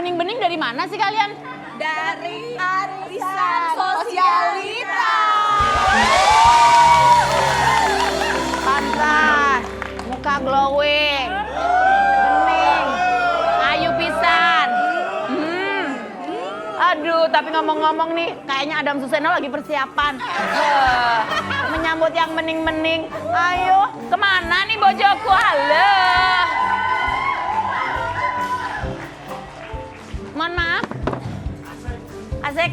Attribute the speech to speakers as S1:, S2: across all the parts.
S1: bening-bening dari mana sih kalian?
S2: Dari arisan sosialita.
S1: Pantas, muka glowing, bening, ayu pisan. Aduh, tapi ngomong-ngomong nih, kayaknya Adam Suseno lagi persiapan. Menyambut yang bening-bening. Ayo, kemana nih bojoku? Halo. Mohon maaf. Asik.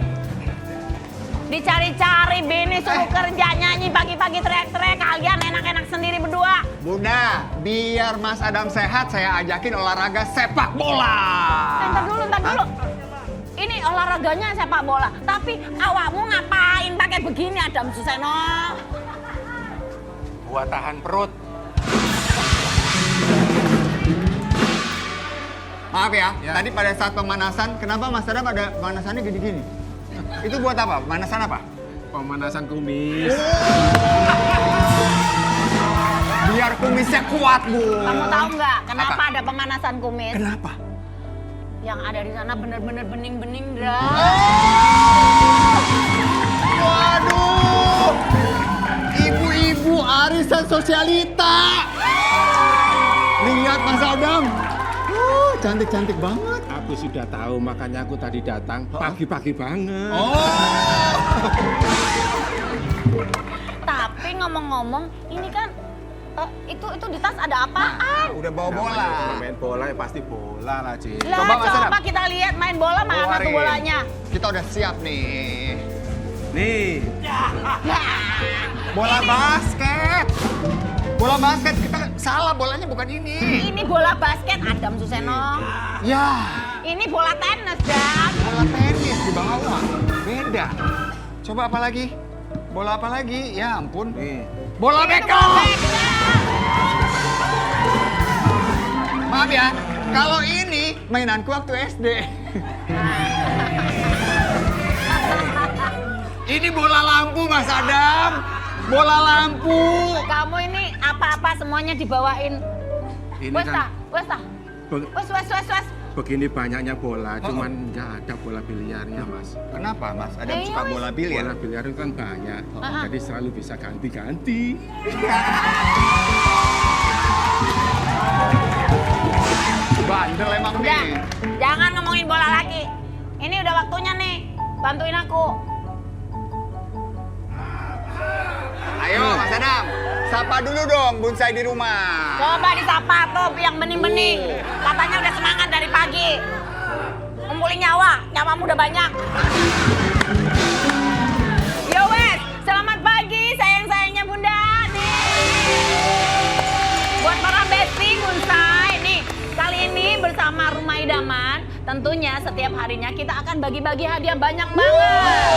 S1: Dicari-cari bini suruh kerja nyanyi pagi-pagi teriak-teriak, kalian enak-enak sendiri berdua.
S3: Bunda, biar Mas Adam sehat saya ajakin olahraga sepak bola.
S1: Entar dulu. Ini olahraganya sepak bola, tapi awakmu ngapain pakai begini Adam Suseno?
S4: Buat tahan perut.
S3: Maaf ya, tadi pada saat pemanasan, kenapa Mas Adam ada pemanasannya gini-gini? Itu buat apa? Pemanasan apa?
S4: Pemanasan kumis.
S3: Biar kumisnya kuat, Bu.
S1: Kamu tahu nggak kenapa ada pemanasan kumis?
S3: Kenapa?
S1: Yang ada di sana bener-bener bening-bening, Dra.
S3: Waduh! Ibu-ibu arisan sosialita. Lihat Mas Adam. Cantik-cantik banget.
S4: Aku sudah tahu, makanya aku tadi datang pagi-pagi banget.
S3: Oh.
S1: Tapi ngomong-ngomong, ini kan itu di tas ada apaan?
S3: Udah bawa bola.
S4: Kalau main bola ya pasti bola lah, Ci.
S1: Lah,
S3: Coba, Mas Adam.
S1: kita lihat main bola mana tuh
S3: Keluarin.
S1: bolanya?
S3: Kita udah siap nih.
S4: Nih,
S3: Bola basket. Bola basket, kita salah bolanya bukan ini.
S1: Ini bola basket Adam Suseno.
S3: Ya,
S1: Ini bola tenis, Dan.
S3: bola tenis di bawah. Beda. Coba apa lagi? Bola apa lagi? Ya ampun.
S4: nih.
S3: Bola
S1: Ini tuh
S3: beko.
S1: bola beko.
S3: Maaf ya, kalau ini mainanku waktu SD. Ini bola lampu Mas Adam. Bola lampu.
S1: Kamu ini apa-apa semuanya dibawain.
S4: Ini
S1: Wes
S4: kan
S1: tah.
S4: be-
S1: Wes.
S4: begini banyaknya bola, cuman nggak ada bola biliarnya, Mas.
S3: Kenapa Mas Adam
S1: Iya,
S3: suka
S1: wes.
S3: bola biliar?
S4: Bola biliar itu kan banyak,
S1: Ah.
S4: jadi selalu bisa ganti-ganti.
S3: Bandel emang
S1: Udah,
S3: nih.
S1: jangan ngomongin bola lagi. Ini udah waktunya nih. Bantuin aku.
S3: Ayo Mas Adam, sapa dulu dong bonsai di rumah.
S1: Coba disapa tuh yang bening-bening. Katanya udah semangat dari pagi. Ngumpulin nyawamu udah banyak. Yo wes, selamat pagi sayang-sayangnya Bunda. Nih. Buat para besti bonsai nih. Kali ini bersama Rumah Idaman, tentunya setiap harinya kita akan bagi-bagi hadiah banyak banget.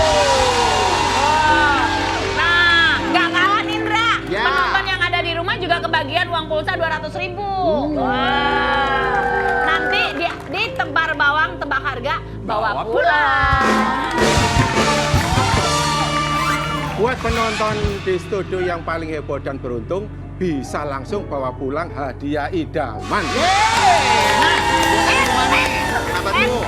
S1: Nah, nggak kalah Indra.
S3: Ya.
S1: Penonton yang ada di rumah juga kebagian uang pulsa 200.000. Wah. Nanti di tebar bawang tebak harga bawa pulang.
S4: Buat penonton di studio yang paling heboh dan beruntung, bisa langsung bawa pulang hadiah idaman.
S3: Kenapa dulu?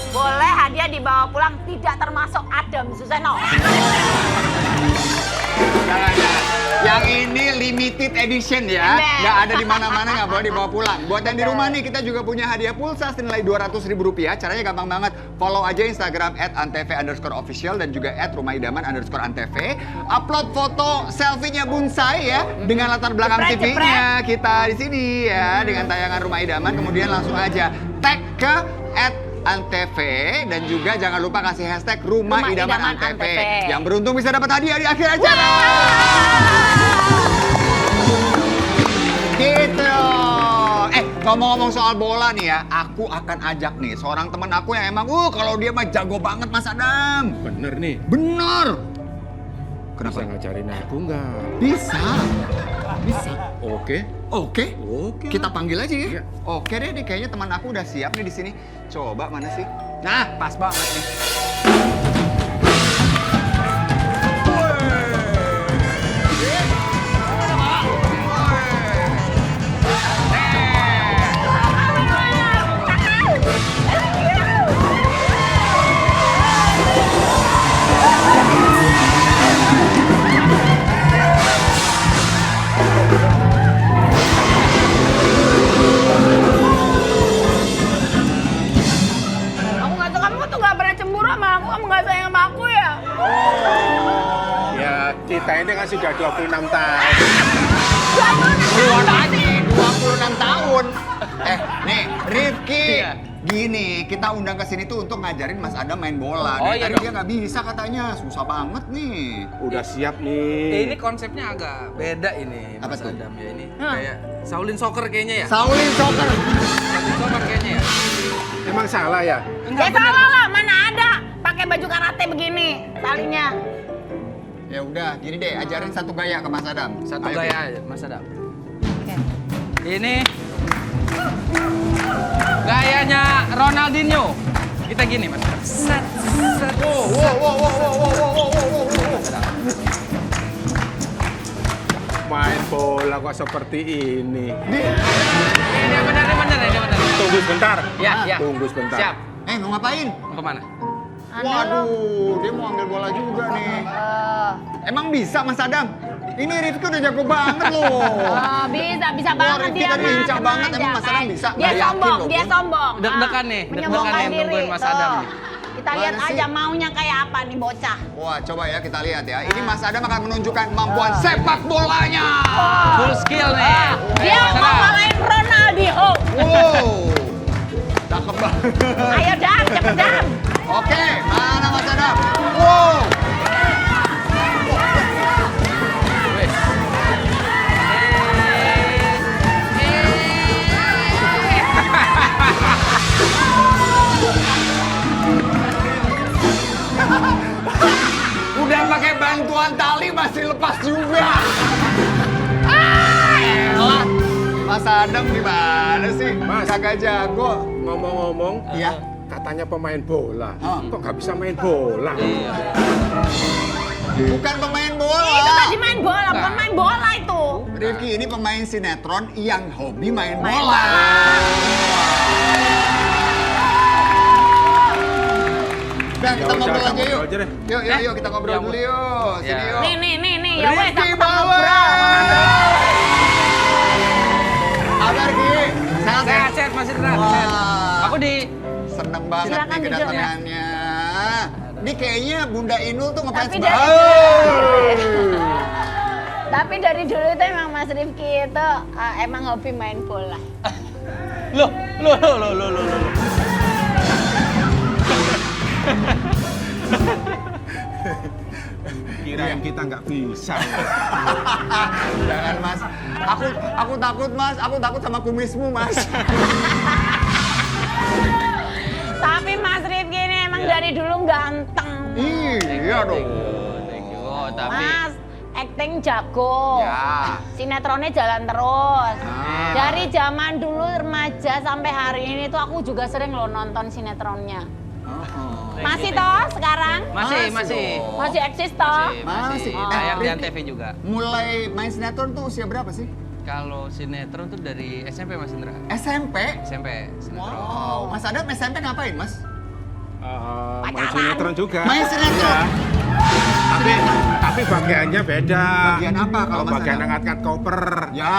S1: Boleh hadiah dibawa pulang, tidak termasuk Adam Suseno.
S3: Jangan. Yang ini limited edition ya.
S1: Bener.
S3: Nggak ada di mana-mana, nggak boleh dibawa pulang. Buat yang di rumah nih, kita juga punya hadiah pulsa senilai Rp200.000. Caranya gampang banget. Follow aja Instagram @antv_official dan juga @rumahidaman_antv. Upload foto selfie-nya bonsai ya dengan latar belakang
S1: Jepret,
S3: TV-nya kita di sini ya dengan tayangan Rumah Idaman. Kemudian langsung aja tag ke @antv dan juga jangan lupa kasih hashtag Rumah Idaman Antv. Yang beruntung bisa dapat hadiah di akhir acara. Gitu. Ngomong-ngomong soal bola nih ya, aku akan ajak nih seorang teman aku yang emang kalau dia mah jago banget Mas Adam.
S4: Bener nih,
S3: Bener.
S4: bisa
S3: Kenapa?
S4: ngajarin aku nggak?
S3: Bisa. Bisa.
S4: Oke.
S3: Oke.
S4: Oke.
S3: Kita panggil aja ya.
S4: Iya.
S3: Oke deh, nih kayaknya teman aku udah siap nih di sini. Coba mana sih? Nah, pas banget nih.
S1: kamu nggak sayang sama aku ya?
S4: Ya, kita ini kan sudah 26 tahun.
S3: Keluar aja 26 tahun. Nih, Rifki.
S5: Iya.
S3: Gini, kita undang ke sini tuh untuk ngajarin Mas Adam main bola.
S5: Oh,
S3: Dari
S5: iya
S3: tadi
S5: dong.
S3: dia nggak bisa katanya, susah banget nih.
S4: Udah siap nih.
S5: Ini konsepnya agak beda ini,
S3: Apa
S5: Mas
S3: tuh?
S5: Adam ya ini. Kayak Shaolin Soccer kayaknya ya.
S3: Shaolin Soccer.
S5: Shaolin Soccer kayaknya ya.
S4: Emang salah ya?
S1: Ya salah lah, mana ada pakai baju karate begini talinya.
S3: Ya udah, gini deh, ajarin satu gaya ke Mas Adam.
S5: Satu
S3: Ayo,
S5: gaya
S3: Ki.
S5: aja, Mas Adam.
S1: Oke.
S5: Ini gayanya Ronaldinho. Kita gini, Mas. Set, set.
S4: Main bola kok seperti ini.
S5: Ini benar.
S4: Tunggu sebentar.
S5: Ya.
S4: Tunggu sebentar.
S5: Siap.
S3: Mau ngapain?
S5: Mau kemana?
S3: Waduh, dia mau ambil bola juga nih. Emang bisa Mas Adam? Ini Rifki udah jago banget loh.
S1: Oh, bisa
S3: Wah,
S1: banget
S3: Rifki
S1: dia
S3: tadi
S1: mah.
S3: lincah
S1: tenang
S3: banget,
S1: aja,
S3: emang Mas Adam
S1: kan?
S3: bisa?
S1: Dia
S3: Nggak yakin
S1: sombong,
S3: loh,
S1: dia
S3: Bu.
S1: sombong.
S5: Deg-degan nih,
S1: menyombongkan
S5: deg-degan nih
S1: diri.
S5: nungguin Mas
S1: Tuh.
S5: Adam nih.
S1: Kita lihat
S3: Mana sih?
S1: aja maunya kayak apa nih bocah.
S3: Wah, coba ya kita lihat ya. Ini Mas Adam akan menunjukkan kemampuan sepak bolanya.
S5: Full skill nih.
S1: Dia
S5: Mas
S1: mau
S5: Adam.
S1: ngalahin Ronaldinho.
S3: Wow. Cakep banget.
S1: Ayo Dam, cepet Dam.
S3: Oke, mana Mas Adam? Wow. Udah pakai bantuan tali masih lepas juga. Elah. Mas Adam gimana sih?
S4: Mas.
S3: Kagak jago.
S4: Ngomong-ngomong,
S3: Iya.
S4: katanya pemain bola.
S3: Oh.
S4: Kok nggak bisa main bola?
S5: Iya.
S3: Bukan pemain bola.
S1: Itu tadi main bola, bukan main bola itu.
S3: Rifki ini pemain sinetron yang hobi main
S1: Main
S3: bola. Udah, kita
S4: Ya udah,
S3: ngobrol
S4: kita
S3: aja yuk.
S4: ngobrol aja deh.
S3: Yuk, kita ngobrol
S5: Ya,
S3: dulu yuk. Sini
S5: Ya.
S3: yuk.
S1: Nih, ya wes
S3: Rifki
S1: kita
S3: bawa.
S1: ngobrol.
S3: Kabar Ki? Sehat ya?
S5: Sehat, Mas Indra.
S3: Wah.
S5: Sehat. Aku di
S3: Seneng banget
S1: Silakan
S3: nih
S1: duduk,
S3: kedatangannya. Ini kayaknya Bunda Inul tuh ngefans
S1: Tapi
S3: banget.
S1: Tapi dari dulu itu emang Mas Rifki itu emang hobi main bola.
S5: Loh.
S4: Kirain kita nggak bisa.
S3: Jangan Mas. Aku takut Mas. Aku takut sama kumismu Mas.
S1: Tapi Mas Rifki ini emang
S5: Iya.
S1: dari dulu ganteng.
S3: Iya dong.
S5: Thank you. Oh, tapi
S1: Mas, acting jago.
S5: Ya.
S1: Sinetronnya jalan terus.
S3: Ah.
S1: Dari zaman dulu remaja sampai hari ini tuh aku juga sering loh nonton sinetronnya. Masih toh sekarang?
S5: masih.
S3: dong.
S1: Masih eksis toh?
S3: Masih.
S5: Tayang di
S3: Rifki,
S5: Antv juga.
S3: Mulai main sinetron tuh usia berapa sih?
S5: Kalau sinetron tuh dari SMP, Mas Indra.
S3: SMP?
S5: SMP sinetron.
S3: Wow. Mas Adam SMP ngapain Mas?
S4: Main
S1: Pacaran.
S4: sinetron juga.
S3: Main sinetron?
S4: Tapi bagiannya beda.
S3: Bagian apa kalau Mas
S4: bagian
S3: Adam?
S4: angkat koper.
S3: Ya,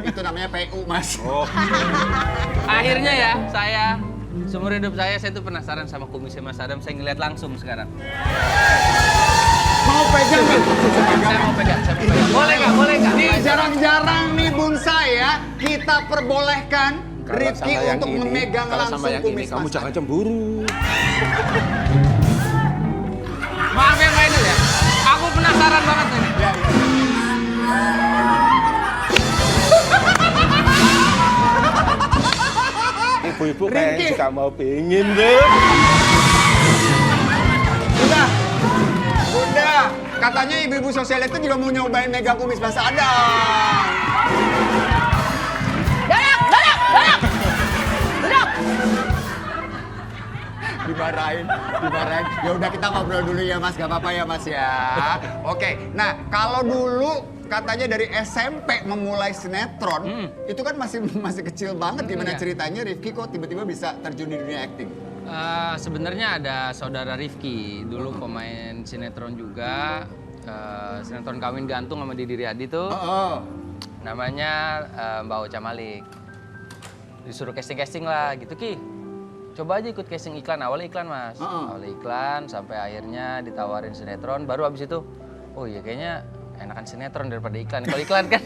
S3: itu namanya PU Mas.
S4: Oh,
S5: Akhirnya ya, saya seumur hidup saya tuh penasaran sama kumisnya Mas Adam. Saya ngeliat langsung sekarang.
S3: Mau pegang nggak?
S5: Saya mau pegang. Boleh nggak?
S3: Nih jarang-jarang nih bun saya kita perbolehkan
S4: kalau
S3: Rifki
S4: sama yang
S3: untuk
S4: ini,
S3: memegang
S4: kalau
S3: langsung
S4: sama yang ini
S3: kumis
S4: kamu
S3: Mas
S4: jangan
S3: Adam.
S4: cemburu.
S5: Maaf ya Mbak Inul ya. Aku penasaran banget nih.
S4: Ibu-ibu
S3: Rifki.
S4: kayaknya juga mau pingin deh.
S3: Udah, katanya ibu-ibu sosial itu juga mau nyobain megang kumis Mas Adam.
S1: Duduk!
S3: Dimarahin. Ya udah kita ngobrol dulu ya Mas, gak apa-apa ya Mas ya. Oke, nah kalau dulu katanya dari SMP memulai sinetron, itu kan masih kecil banget. Gimana
S5: Iya.
S3: ceritanya Rifki kok tiba-tiba bisa terjun di dunia acting?
S5: Sebenarnya ada saudara Rifki, dulu pemain sinetron juga. Sinetron Kawin Gantung sama Didi Riyadi tuh.
S3: Oh.
S5: Namanya Mbak Ocha Malik. Disuruh casting-casting lah gitu Ki. coba aja ikut casting iklan. Awalnya iklan, Mas. Awalnya iklan, sampai akhirnya ditawarin sinetron. Baru abis itu, oh iya kayaknya enakan sinetron daripada iklan. Kalau iklan kan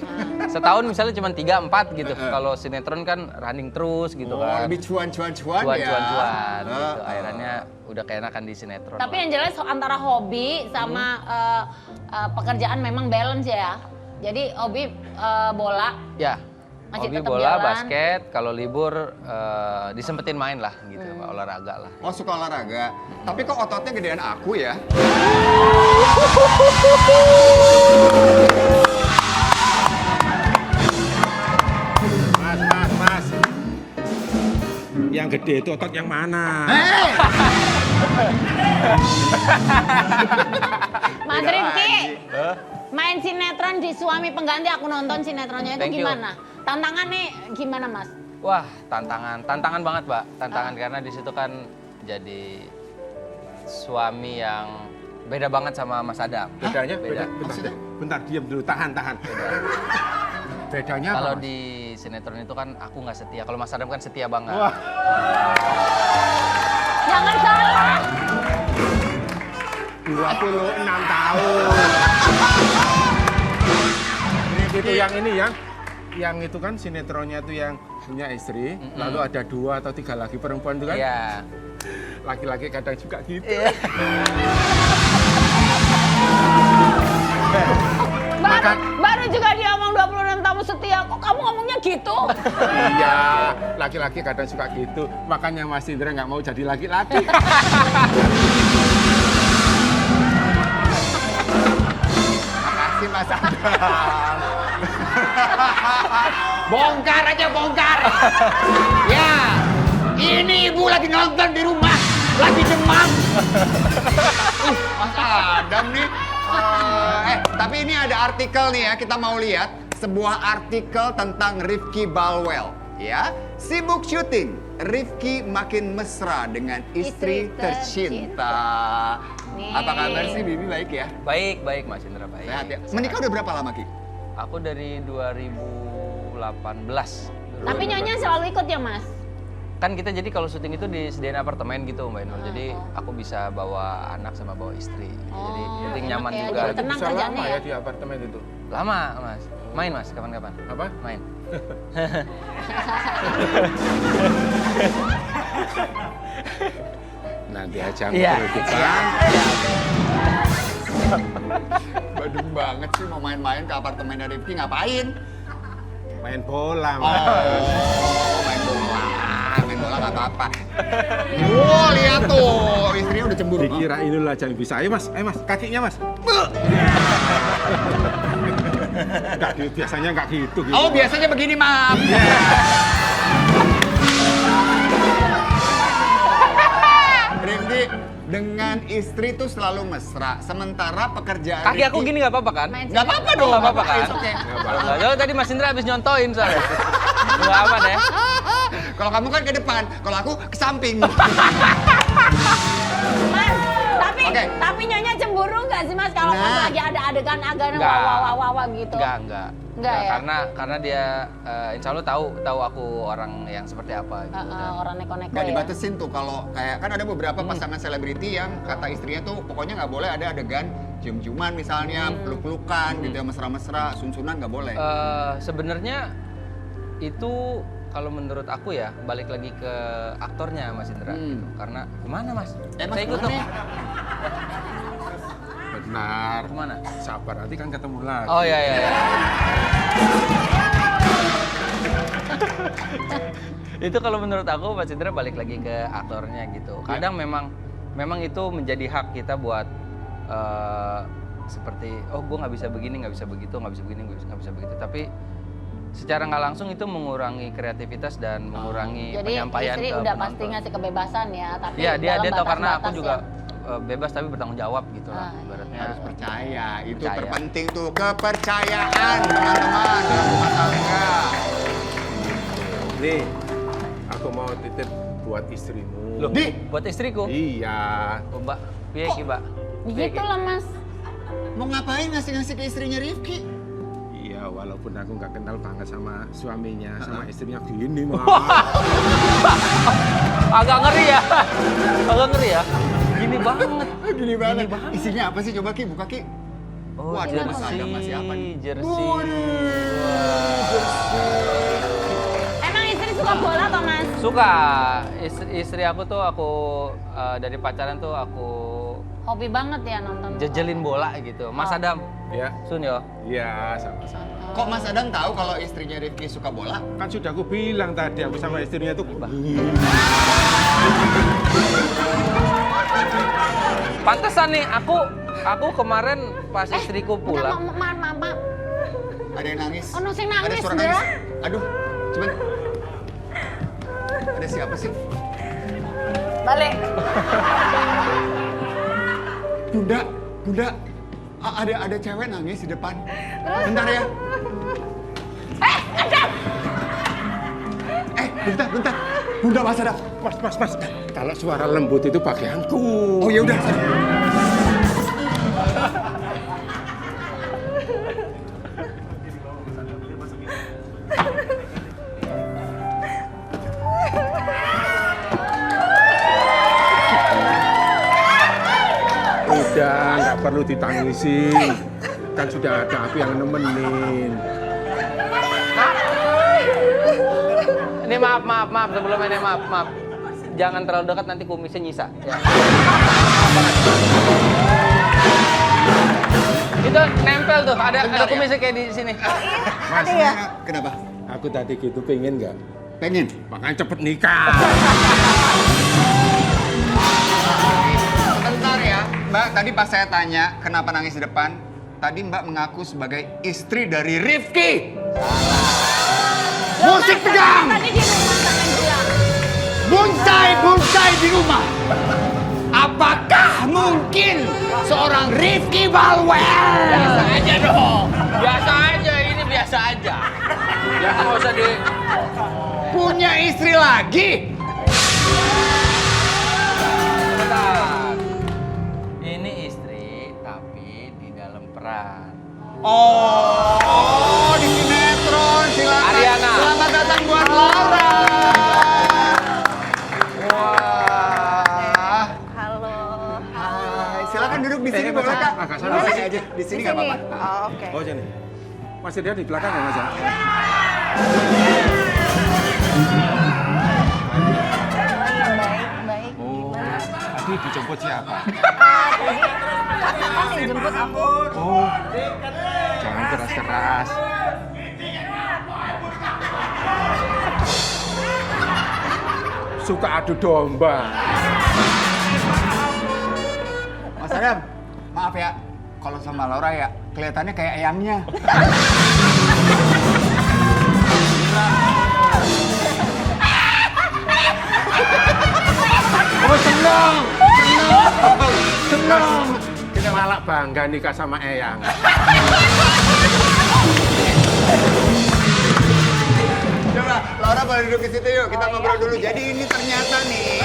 S5: setahun misalnya cuma 3-4 gitu. Kalau sinetron kan running terus gitu kan.
S3: Lebih cuan-cuan ya.
S5: Cuan gitu. Akhirnya udah keenakan di sinetron.
S1: Tapi yang jelas antara hobi sama pekerjaan memang balance ya. Jadi hobi bola.
S5: Ya.
S1: Masih
S5: Hobi
S1: tetap
S5: bola,
S1: jalan.
S5: basket, kalau libur disempetin main lah gitu, olahraga lah.
S3: Oh suka olahraga. Tapi kok ototnya gedean aku ya?
S4: Mas. Yang gede itu otot yang mana?
S3: Hei!
S1: Mas
S3: Beda
S1: Rifki,
S3: lagi.
S1: main sinetron di Suami Pengganti, aku nonton sinetronnya itu
S5: Thank you.
S1: gimana? Tantangan nih gimana Mas?
S5: Wah, tantangan banget, Mbak. Tantangan karena di situ kan jadi suami yang beda banget sama Mas Adam.
S4: Bedanya?
S5: Beda.
S4: Bentar, diam dulu, tahan. Bedanya apa,
S5: Kalau
S4: Mas?
S5: di sinetron itu kan aku nggak setia. Kalau Mas Adam kan setia banget.
S4: Wah,
S1: Jangan salah.
S4: 26 tahun. Itu yang ini yang itu kan sinetronnya itu yang punya istri, lalu ada 2 atau 3 lagi perempuan itu kan.
S5: Iya.
S4: Laki-laki kadang juga gitu.
S1: Baru juga dia ngomong 26 tahun setia, kok kamu ngomongnya gitu?
S4: Iya, laki-laki kadang suka gitu. Makanya Mas Indra nggak mau jadi laki-laki.
S3: Makasih Mas Adam.
S6: Bongkar aja bongkar. Ya, ini ibu lagi nonton di rumah, lagi demam.
S3: Mas Adam nih. Tapi ini ada artikel nih ya, kita mau lihat sebuah artikel tentang Rifki Balwell. Ya, sibuk syuting, Rifki makin mesra dengan istri
S1: Istri
S3: tercinta.
S1: Nih.
S3: Apa kabar sih Bibi, baik ya?
S5: Baik, Mas Indra, baik.
S3: Sehat ya? Menikah udah berapa lama Ki?
S5: Aku dari 2018.
S1: Tapi nyonya selalu ikut ya Mas?
S5: Kan kita jadi kalau syuting itu disediain apartemen gitu Mbak Inul. Jadi aku bisa bawa anak sama bawa istri. Jadi syuting
S1: enak
S5: nyaman
S1: ya,
S5: juga.
S1: jadi tenang
S4: Bisa
S1: kerjaannya
S4: lama
S1: ya?
S4: ya di apartemen itu.
S5: Lama, Mas. Main, Mas, kapan-kapan.
S4: Apa?
S5: Main.
S4: Nanti aja
S5: Iya.
S4: ngobrol di depan.
S3: Badung banget sih mau main-main ke apartemennya Rifki, ngapain?
S4: Main bola,
S3: Oh,
S4: Mas.
S3: main bola. Main bola nggak apa-apa. Wow, lihat tuh, istrinya udah cemburu.
S4: Dikira ini lah jangan bisa. Ayo Mas, kakinya Mas. Enggak gitu, biasanya enggak gitu.
S3: Oh, biasanya begini, Mam. Rifki dengan istri tuh selalu mesra, sementara pekerjaan
S5: Kaki aku gini nggak apa-apa kan?
S1: Main
S3: Nggak apa-apa dong.
S5: Nggak apa-apa kan?
S3: It's okay.
S5: Nggak jauh tadi Mas Indra habis nyontoin soalnya. Nggak aman ya?
S3: Kalau kamu kan ke depan, kalau aku ke samping.
S1: Mas,
S3: Oke.
S1: tapi nyonya cemburu nggak sih Mas kalau
S3: Nah.
S1: pas lagi ada adegan-adegan
S5: Nggak.
S1: wah gitu?
S5: Enggak.
S1: Nggak ya?
S5: Karena dia insya Allah tahu aku orang yang seperti apa gitu. Dan
S1: Orang neko-neko
S3: Nggak
S1: ya?
S3: dibatesin tuh kalau kayak kan ada beberapa pasangan selebriti yang kata istrinya tuh pokoknya nggak boleh ada adegan cium-ciuman misalnya, peluk-pelukan gitu ya, mesra-mesra, sun-sunan nggak boleh.
S5: Sebenarnya itu kalau menurut aku ya balik lagi ke aktornya Mas Indra gitu. Karena kemana Mas?
S3: Mas,
S5: Saya ikut
S3: kemana
S5: dong.
S3: ya?
S4: Benar.
S5: Kemana?
S4: Sabar, nanti kan ketemu lagi.
S5: Oh iya. Itu kalau menurut aku Mas Indra balik lagi ke aktornya gitu. Kadang memang itu menjadi hak kita buat seperti gue nggak bisa begini, nggak bisa begitu, nggak bisa begini, nggak bisa begitu. Tapi secara nggak langsung itu mengurangi kreativitas dan mengurangi
S1: Jadi
S5: penyampaian
S1: istri
S5: ke
S1: udah
S5: penonton.
S1: pasti ngasih kebebasan ya, tapi
S5: Iya, dia
S1: dalam
S5: tahu karena aku
S1: batas-batas
S5: juga
S1: ya.
S5: bebas tapi bertanggung jawab gitu lah.
S1: Ah,
S5: Ibaratnya
S3: Harus percaya, itu
S5: Percaya.
S3: terpenting tuh, kepercayaan teman-teman dalam rumah tangga.
S4: Nih, aku mau titip buat istrimu.
S5: Loh,
S3: Di.
S5: buat istriku.
S4: Iya.
S5: Oh, Mbak, piye Mbak?
S1: Gitu lah Mas.
S3: Mau ngapain ngasih-ngasih ke istrinya Rifki?
S4: Iya, walaupun aku nggak kenal banget sama suaminya, sama istrinya gini mah.
S5: Agak ngeri ya. Agak ngeri ya. Gini banget.
S3: Gini banget. Isinya apa sih? Coba Ki, buka Ki.
S5: Oh,
S3: Wah, ada masih apa nih?
S5: Jersey.
S1: Emang istri suka bola atau Mas?
S5: Suka. Istri aku tuh dari pacaran tuh aku
S1: Hobi banget ya nonton.
S5: jejelin bola gitu. Mas Adam.
S4: Ya,
S5: Sun yo.
S4: ya sama-sama.
S3: Kok Mas Adam tahu kalau istrinya Rifki suka bola?
S4: Kan sudah aku bilang tadi, aku sama istrinya tuh.
S5: Pantesan nih, aku kemarin pas istriku pulang.
S1: Maaf.
S3: Ada yang nangis.
S1: Oh, sing
S3: Ada
S1: nangis
S3: suara
S1: dah.
S3: nangis. Aduh, cuman ada siapa sih?
S1: Balik.
S3: Bunda, ada cewek nangis di depan. Bentar ya. Bentar. Bunda, Mas Adam.
S4: Mas. Kalau suara lembut itu pakaianku.
S3: Oh ya udah.
S4: Udah, nggak perlu ditangisin. Kan sudah ada aku yang nemenin.
S5: Ini maaf sebelum ini maaf. Jangan terlalu dekat nanti kumisnya nyisa. Ya. Itu nempel tuh, ada kumisnya kayak di sini.
S3: Mas, kenapa?
S4: Aku tadi gitu pengen nggak?
S3: Pengen.
S4: Makanya cepet nikah.
S3: Bentar ya, Mbak. Tadi pas saya tanya kenapa nangis di depan, tadi Mbak mengaku sebagai istri dari Rifki. Musik tegang.
S1: Tadi di rumah tangan bilang.
S3: Bonsai di rumah. Apakah mungkin seorang Rifki Balwell?
S5: Biasa aja dong. Biasa aja, ini biasa aja. Ya nggak usah di...
S3: Punya istri lagi?
S5: Bentar. Ini istri, tapi di dalam peran.
S3: Oh, di sinetron. Silakan.
S5: Ariana.
S3: Selamat datang buat Laura. Wah.
S2: Halo.
S3: Hai, silakan duduk di sini
S4: Mas,
S3: boleh Kak?
S4: agak sana.
S3: Di sini aja, di sini nggak apa-apa.
S2: Oh, oke.
S4: Oh sini. Masih dia di belakang ya Mas ya?
S2: Baik.
S4: Oh, tadi dijemput siapa?
S2: Kakak yang jemput aku.
S4: Oh, jangan keras-keras. Suka adu domba.
S3: Mas Adam, maaf ya. Kalau sama Laura ya, kelihatannya kayak eyangnya. Oh, senang.
S4: Kita malah bangga nikah sama Eyang.
S3: Coba, Laura boleh duduk di situ yuk, kita ngobrol dulu. Jadi ini ternyata nih,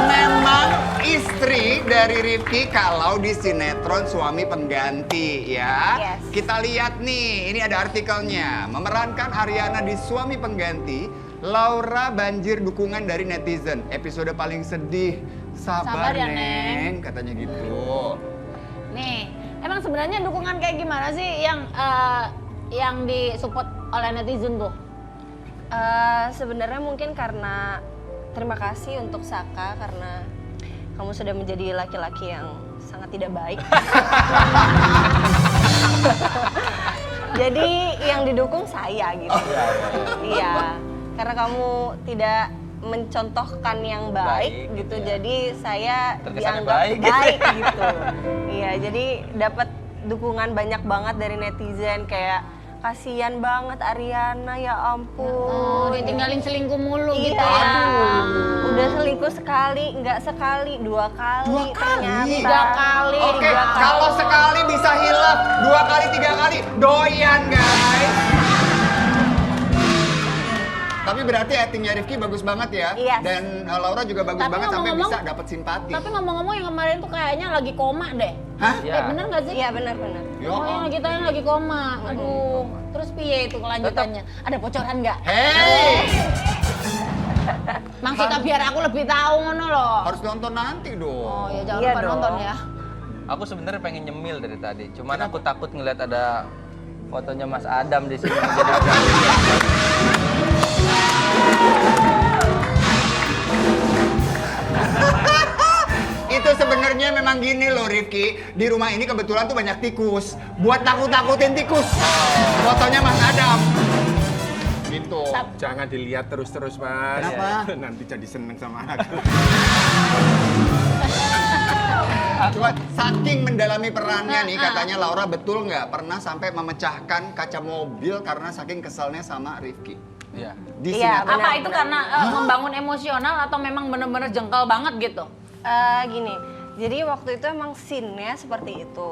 S3: memang istri dari Rifki kalau di sinetron Suami Pengganti ya.
S2: Yes.
S3: Kita lihat nih, ini ada artikelnya. Memerankan Ariana di Suami Pengganti, Laura banjir dukungan dari netizen. Episode paling sedih. Sabar
S1: ya,
S3: Neng, katanya gitu.
S1: Nih, emang sebenarnya dukungan kayak gimana sih yang disupport oleh netizen tuh?
S2: Sebenarnya mungkin karena terima kasih untuk Saka karena kamu sudah menjadi laki-laki yang sangat tidak baik. Jadi yang didukung saya gitu. Iya, karena kamu tidak mencontohkan yang baik, gitu.
S5: Iya.
S2: Jadi saya
S5: Terkesannya
S2: dianggap
S5: baik.
S2: baik gitu. Iya, jadi dapat dukungan banyak banget dari netizen kayak kasihan banget Ariana ya ampun.
S1: Oh, ditinggalin selingkuh mulu
S2: Iya,
S1: gitu ya.
S2: udah selingkuh sekali, nggak sekali, 2 kali.
S3: Dua kali?
S1: Tiga kali.
S3: Oke,
S1: tiga kali.
S3: kalau sekali bisa hilaf, 2 kali, 3 kali, doyan guys. Tapi berarti actingnya Rifki bagus banget ya.
S2: Yes.
S3: Dan Laura juga bagus
S1: Tapi
S3: banget sampai
S1: ngomong-ngomong-
S3: bisa dapat simpati.
S1: Tapi ngomong-ngomong yang kemarin tuh kayaknya lagi koma deh.
S3: Hah?
S5: Iya.
S1: Bener nggak sih?
S2: Iya benar-benar.
S3: Ya
S1: Oh, yang kita yang lagi koma. Aduh. Terus piye itu kelanjutannya? Ada bocoran nggak?
S3: Hey,
S1: Maksudnya biar aku lebih tahu ngono loh.
S3: harus nonton nanti dong.
S1: Oh ya jangan
S2: Iya
S1: lupa
S2: dong.
S1: nonton ya.
S5: Aku sebenarnya pengen nyemil dari tadi, cuman aku takut ngeliat ada fotonya Mas Adam di sini jadi
S3: Itu sebenarnya memang gini loh Rifki, di rumah ini kebetulan tuh banyak tikus. Buat takut-takutin tikus. Fotonya Mas Adam. Gitu.
S4: Jangan dilihat terus-terus, Mas.
S3: Kenapa?
S4: Nanti jadi seneng sama anak.
S3: Cuma saking mendalami perannya nih, katanya Laura betul nggak pernah sampai memecahkan kaca mobil karena saking keselnya sama Rifki.
S5: Iya.
S3: Di
S2: Iya,
S3: sinetron.
S1: Apa itu karena membangun emosional atau memang bener-bener jengkel banget gitu?
S2: Gini, jadi waktu itu emang scene-nya seperti itu.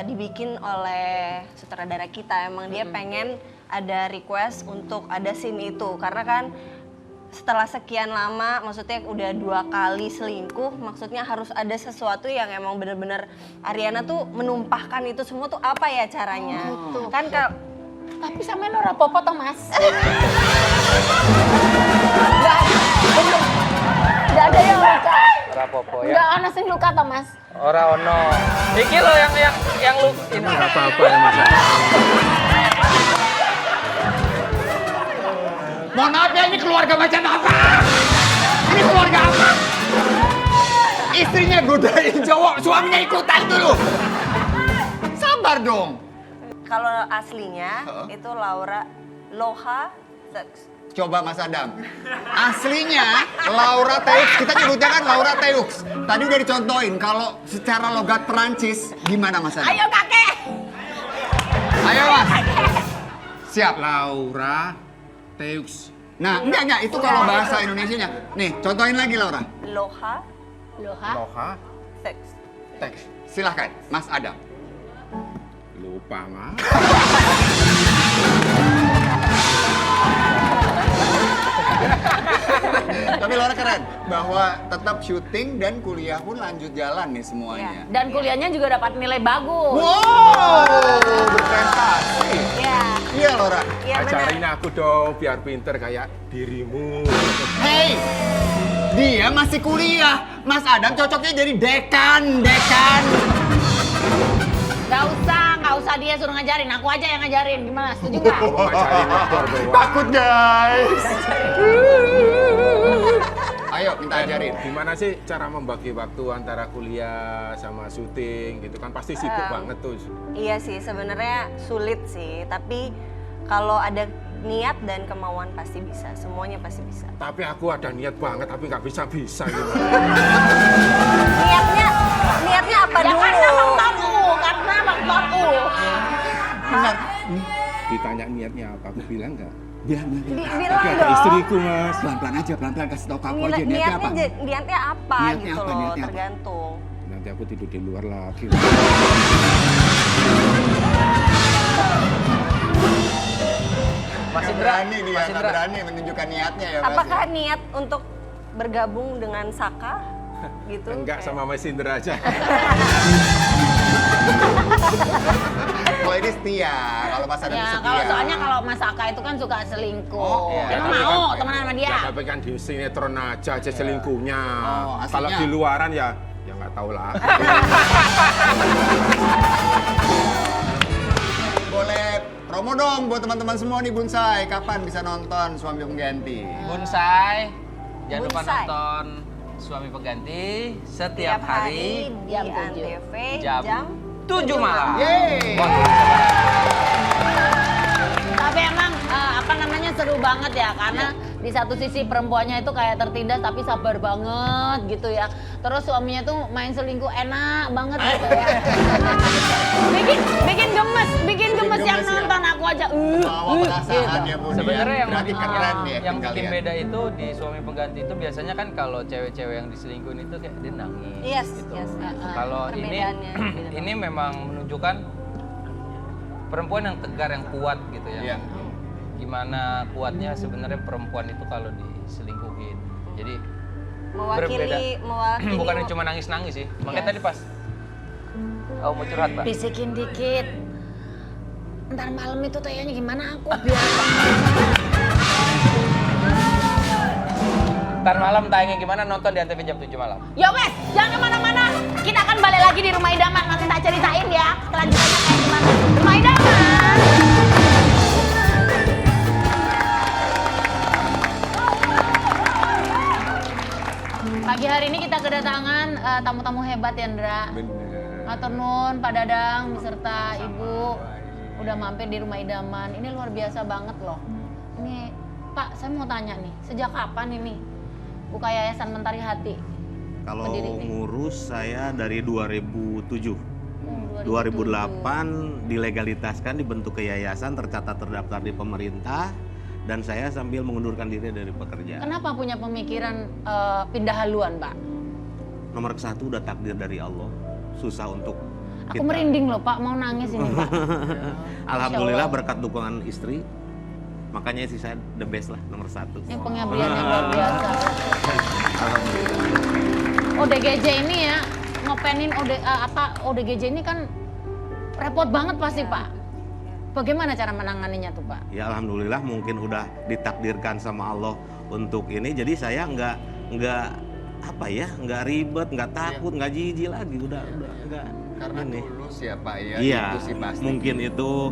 S2: Dibikin oleh sutradara kita, emang dia pengen ada request untuk ada scene itu. Karena kan setelah sekian lama, maksudnya udah 2 kali selingkuh, maksudnya harus ada sesuatu yang emang bener-bener Ariana tuh menumpahkan itu semua tuh apa ya caranya. Kan kalau
S1: Tapi sampean ora apa-apa toh, Mas. Enggak ada yang luka.
S5: Ora apa-apa ya.
S1: Enggak ana sing luka toh, Mas.
S5: Ora ono. Iki lo yang lu ini.
S4: Nggak apa-apa ya, Mas.
S6: Mohon maaf ya, ini keluarga macam apa? Ini keluarga apa?
S3: Istrinya godain cowok, suaminya ikutan dulu. Sabar dong.
S2: kalau aslinya itu Loha Seks.
S3: Coba Mas Adam. Aslinya Laura Teux, kita nyebutnya kan Laura Teux. Tadi udah dicontohin, kalau secara logat Perancis gimana Mas Adam?
S1: Ayo kakek.
S3: Ayo Mas. Siap.
S4: Laura Teux.
S3: Nah, enggak, itu kalau bahasa Indonesianya. Nih, contohin lagi Laura.
S2: Loha
S1: Loha.
S4: Loha
S2: Seks.
S3: Teks. Silahkan, Mas Adam.
S4: lupa, Mas.
S3: Tapi Laura keren, bahwa tetap syuting dan kuliah pun lanjut jalan nih semuanya.
S1: Dan kuliahnya juga dapat nilai bagus.
S3: Wow, berprestasi.
S2: Iya.
S3: Iya Laura.
S2: Iya benar.
S4: Ajarin aku dong biar pinter kayak dirimu.
S3: Hey, dia masih kuliah. Mas Adam cocoknya jadi dekan.
S1: Gak usah dia suruh ngajarin, aku aja yang ngajarin. Gimana, setuju gak?
S4: Mau ngajarin motor doang.
S3: Takut guys. Ayo minta ajarin.
S4: Gimana sih cara membagi waktu antara kuliah sama syuting gitu kan pasti sibuk banget tuh.
S2: Iya sih, sebenarnya sulit sih. Tapi kalau ada niat dan kemauan pasti bisa. Semuanya pasti bisa.
S4: Tapi aku ada niat banget tapi nggak bisa gitu.
S2: Niatnya apa
S1: Ya
S2: dulu?
S1: karena faktor U.
S3: Benar.
S4: Ditanya niatnya apa, aku bilang nggak.
S3: Bilang.
S2: Bilang
S4: Tapi ada
S2: dong.
S4: istriku, Mas.
S3: Pelan-pelan aja, pelan-pelan kasih tau ke aku aja niatnya apa.
S2: Niatnya apa
S3: Niatnya
S2: gitu
S3: apa,
S2: loh,
S3: niatnya apa?
S2: tergantung.
S4: Nanti aku tidur di luar lagi.
S5: Mas Indra,
S3: Berani dia,
S5: Mas
S3: nggak
S5: Indra.
S3: berani menunjukkan niatnya ya Mas.
S2: Apakah niat untuk bergabung dengan Saka gitu?
S4: Enggak,
S2: Kayak-
S4: sama Mas Indra aja.
S3: Kalau ini setia, kalau Mas Adam
S1: Ya,
S3: setia.
S1: kalau soalnya kalau Mas Aka itu kan suka selingkuh.
S3: Oh, iya.
S1: Emang
S4: Tapi
S1: mau
S4: kan-
S1: temenan sama dia?
S4: Ya, tapi kan di sinetron aja selingkuhnya.
S3: Oh, aslinya?
S4: Kalau di luaran ya nggak tahu lah.
S3: Boleh promo dong buat teman-teman semua nih Bunsai. Kapan bisa nonton Suami Pengganti?
S5: Bunsai, jangan lupa
S2: Bunsai.
S5: nonton Suami Pengganti setiap hari
S2: di
S1: jam 7.
S2: Antv
S5: jam
S2: jam
S5: 7 malam.
S3: Yeay.
S1: Tapi emang apa namanya seru banget ya karena di satu sisi perempuannya itu kayak tertindas tapi sabar banget gitu ya. Terus suaminya tuh main selingkuh enak banget gitu ya. bikin gemes yang
S3: gemes ya.
S1: nonton aku aja.
S3: Bawa perasaan ya Bun.
S5: Sebenarnya yang
S3: berarti
S5: bikin,
S3: keren ya
S5: yang bikin
S3: kalian.
S5: beda itu di Suami Pengganti itu biasanya kan kalau cewek-cewek yang diselingkuhin itu kayak dia nangis
S2: Yes,
S5: gitu.
S2: yes.
S5: Kalau
S2: Perbedaannya beda
S5: ini memang menunjukkan perempuan yang tegar, yang kuat gitu ya.
S3: Iya.
S5: gimana kuatnya sebenarnya perempuan itu kalau diselingkuhin. Jadi
S2: Mewakili
S5: bukan cuma nangis-nangis sih. Makanya tadi pas mau curhat, Pak.
S1: Bisikin dikit. Ntar malam itu kayaknya gimana aku biar
S5: Ntar malam tayangnya gimana, nonton di Antv jam 7 malam.
S1: Ya wes, jangan kemana-mana. Kita akan balik lagi di Rumah Idaman. Nanti tak ceritain ya kelanjutannya kayak gimana. Rumah Idaman. Pagi hari ini kita kedatangan tamu-tamu hebat ya, Ndra.
S3: Bener.
S1: Matur nuwun Pak Dadang beserta Ibu udah mampir di Rumah Idaman. Ini luar biasa banget loh. Ini Pak, saya mau tanya nih, sejak kapan ini buka Yayasan Mentari Hati?
S7: Kalau
S1: Berdiri nih.
S7: ngurus saya dari 2007. 2008 dilegalitaskan, dibentuk ke yayasan, tercatat terdaftar di pemerintah, dan saya sambil mengundurkan diri dari pekerjaan.
S1: Kenapa punya pemikiran pindah haluan, Pak?
S7: Nomor satu udah takdir dari Allah, susah untuk
S1: Aku merinding loh, Pak, mau nangis ini, Pak.
S7: Alhamdulillah berkat dukungan istri, makanya istri saya the best lah, nomor satu.
S1: Ini pengabdian yang luar biasa.
S7: Alhamdulillah.
S1: ODGJ ini ya, ngopenin ODGJ ini kan repot banget pasti, Pak. Bagaimana cara menanganinya tuh, Pak?
S7: Ya alhamdulillah mungkin udah ditakdirkan sama Allah untuk ini, jadi saya nggak apa ya, nggak ribet, nggak takut, nggak jijik lagi, udah nggak.
S3: Karena
S7: ini.
S3: tulus ya Pak ya,
S7: Iya,
S3: itu sih pasti.
S7: mungkin itu.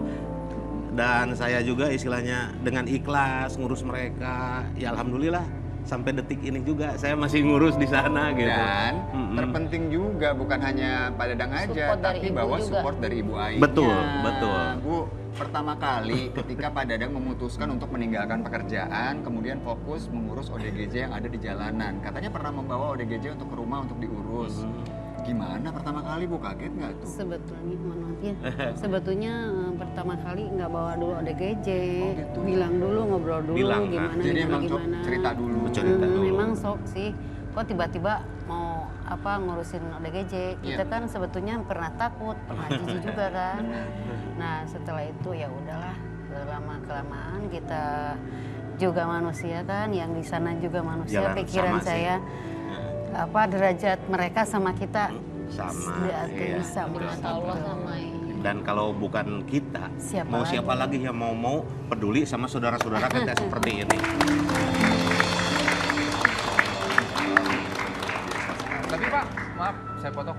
S7: Dan saya juga istilahnya dengan ikhlas ngurus mereka, ya alhamdulillah sampai detik ini juga saya masih ngurus di sana gitu.
S3: Dan terpenting juga bukan hanya Pak Dadang aja,
S1: Support dari
S3: tapi
S1: Ibu
S3: bahwa
S1: juga.
S3: support dari Ibu Ai.
S7: Betul, betul.
S3: Bu, pertama kali ketika Pak Dadang memutuskan untuk meninggalkan pekerjaan, kemudian fokus mengurus ODGJ yang ada di jalanan. Katanya pernah membawa ODGJ untuk ke rumah untuk diurus. Gimana pertama kali Bu, kaget nggak tuh?
S8: Sebetulnya, mohon maaf ya, sebetulnya pertama kali nggak bawa dulu ODGJ,
S3: Oh, gitu.
S8: bilang dulu, ngobrol dulu,
S7: Bilang,
S8: gimana,
S3: Jadi
S8: gimana,
S3: emang
S8: gimana.
S3: cerita dulu.
S7: Cerita dulu.
S8: Memang sok sih, kok tiba-tiba mau ngurusin ODGJ, kita
S3: Iya.
S8: kan sebetulnya pernah takut, pernah jijik juga kan. Nah setelah itu ya udahlah, lama-kelamaan kita juga manusia kan, yang di sana juga manusia,
S7: Jalan
S8: pikiran
S7: sama sih.
S8: saya derajat mereka sama kita
S7: Sama, iya.
S8: sama
S1: Mata Allah sama ya.
S7: Dan kalau bukan kita,
S8: Siapa
S7: mau
S8: lagi?
S7: siapa lagi yang mau peduli sama saudara-saudara kita seperti ini.
S5: Tapi Pak, maaf saya potong,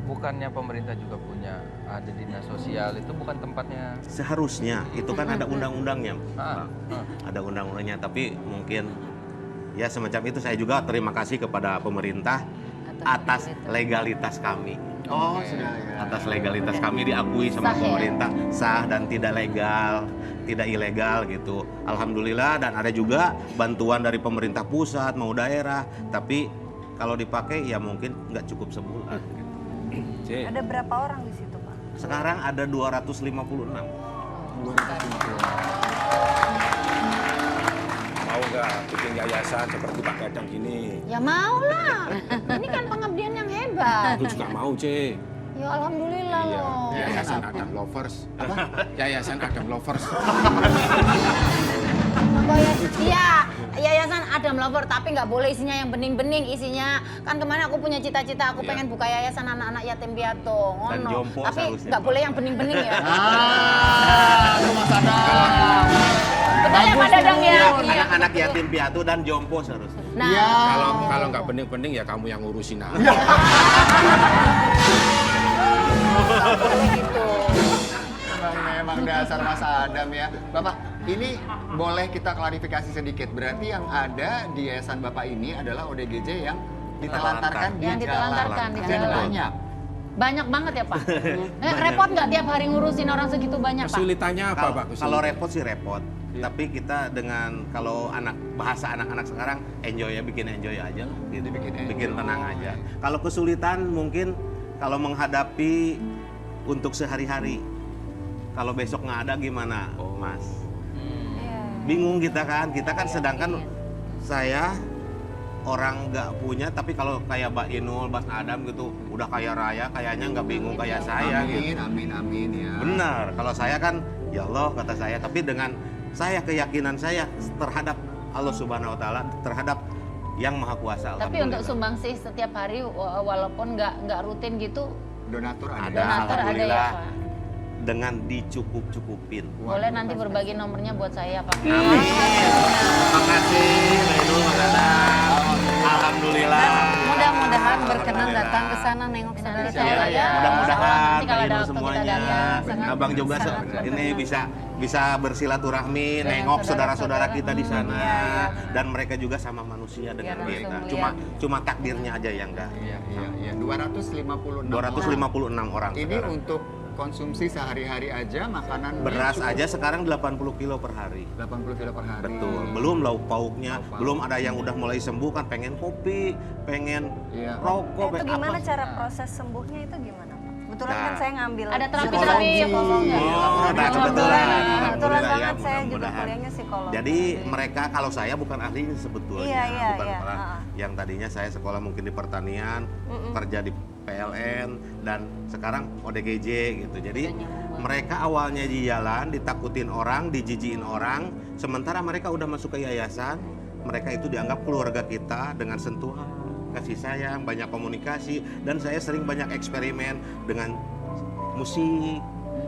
S5: bukannya pemerintah juga punya ada dinas sosial, itu bukan tempatnya.
S7: Seharusnya itu kan ada undang-undangnya,
S5: Ah,
S7: Pak. Ada undang-undangnya, tapi mungkin ya semacam itu. Saya juga terima kasih kepada pemerintah atas legalitas kami.
S3: Oh, sudah ya.
S7: Atas legalitas kami diakui sama
S1: Sah ya?
S7: pemerintah, sah dan tidak legal, tidak ilegal gitu. Alhamdulillah, dan ada juga bantuan dari pemerintah pusat mau daerah, tapi kalau dipakai ya mungkin nggak cukup sebulan. Gitu.
S2: Ada berapa orang di situ, Pak?
S7: Sekarang ada 256.
S4: Mau nggak bikin yayasan seperti Pak Dadang gini?
S1: Ya mau lah. Ini kan pengabdian yang hebat.
S4: Aku juga mau, C.
S1: Ya alhamdulillah
S4: Iya,
S1: loh.
S4: Yayasan Adam Lovers. Apa? Yayasan Adam Lovers.
S1: Iya, Yayasan Adam Lover, tapi nggak boleh isinya yang bening-bening. Isinya kan kemarin aku punya cita-cita, aku pengen buka yayasan anak-anak yatim piatu.
S7: Dan
S1: Ngono.
S7: jompo
S1: Tapi
S7: seharusnya,
S1: nggak
S7: Pak.
S1: boleh yang bening-bening ya.
S3: Itu Mas Adam.
S1: Betul ya Pak Dadang ya? Iya.
S7: Anak-anak yatim piatu dan jompo seharusnya.
S1: Nah,
S3: Iya.
S4: Kalau nggak bening-bening ya kamu yang ngurusin aja.
S1: boleh gitu.
S3: Memang dasar Mas Adam ya. Bapak, ini boleh kita klarifikasi sedikit. Berarti yang ada di yayasan Bapak ini adalah ODGJ yang ditelantarkan di
S1: Yang ditelantarkan di
S3: jalan.
S1: jalan.
S3: Banyak.
S1: Banyak banget ya Pak. Repot nggak tiap hari ngurusin orang segitu banyak Pak?
S4: Kesulitannya apa, Pak?
S7: Kalau repot sih repot. Tapi kita dengan kalau bahasa anak-anak sekarang enjoy ya, bikin enjoy aja lah, gitu. Bikin tenang aja. Kalau kesulitan mungkin kalau menghadapi untuk sehari-hari. Kalau besok nggak ada gimana, Mas? Bingung kita kan sedangkan saya orang nggak punya, tapi kalau kayak Mbak Inul, Mas Adam gitu, udah kaya raya, kayaknya nggak bingung kayak saya gitu.
S3: Amin, amin, amin ya.
S7: Benar, kalau saya kan, ya Allah kata saya, tapi dengan saya keyakinan saya terhadap Allah Subhanahu wa taala, terhadap Yang Maha Kuasa.
S1: Tapi untuk sumbangsi setiap hari walaupun nggak rutin gitu,
S3: Donatur ada.
S1: donatur ada ya
S7: Alhamdulillah.
S1: Pak.
S7: Dengan dicukup-cukupin.
S1: Boleh nanti berbagi nomornya buat saya Pak.
S7: Terima kasih, Ainul, Mas Dadang. Alhamdulillah.
S8: Mudah-mudahan berkenan datang ke sana nengok saudara
S1: Nanti
S8: saya.
S1: saya
S7: Mudah-mudahan
S1: Nanti kalau ada
S7: Ainul
S1: waktu
S7: semuanya,
S1: kita datang.
S7: Abang juga ini bisa bersilaturahmi, nengok saudara-saudara kita di sana, dan mereka juga sama manusia dengan kita. Cuma takdirnya aja yang enggak.
S3: Iya. 256
S7: 256 orang.
S3: Ini
S7: sekarang.
S3: untuk konsumsi sehari-hari aja makanan
S7: Beras aja sekarang 80 kilo per hari.
S3: 80 kilo per hari.
S7: Betul, belum lauk pauknya,
S3: Lauk pauk.
S7: belum ada yang udah mulai sembuh kan pengen kopi, pengen
S3: Iya.
S7: rokok,
S2: Itu
S7: pengen
S2: gimana
S7: apa.
S2: cara proses sembuhnya itu gimana Pak? Kebetulan
S7: Nah.
S2: kan saya ngambil
S1: Ada terapi
S2: psikologi.
S1: ya ngomong ya.
S7: Nah, kebetulan.
S2: Kebetulan
S7: Alhamdulillah ya,
S2: banget saya juga
S7: mudah-mudahan.
S2: kuliahnya psikologi.
S7: Jadi mereka, kalau saya bukan ahlinya sebetulnya,
S2: Iya,
S7: bukan
S2: iya.
S7: orang yang tadinya saya sekolah mungkin di pertanian, kerja di PLN, dan sekarang ODGJ gitu. Jadi mereka awalnya di jalan, ditakutin orang, dijijiin orang, sementara mereka udah masuk ke yayasan, mereka itu dianggap keluarga kita dengan sentuhan, kasih sayang, banyak komunikasi, dan saya sering banyak eksperimen dengan musik.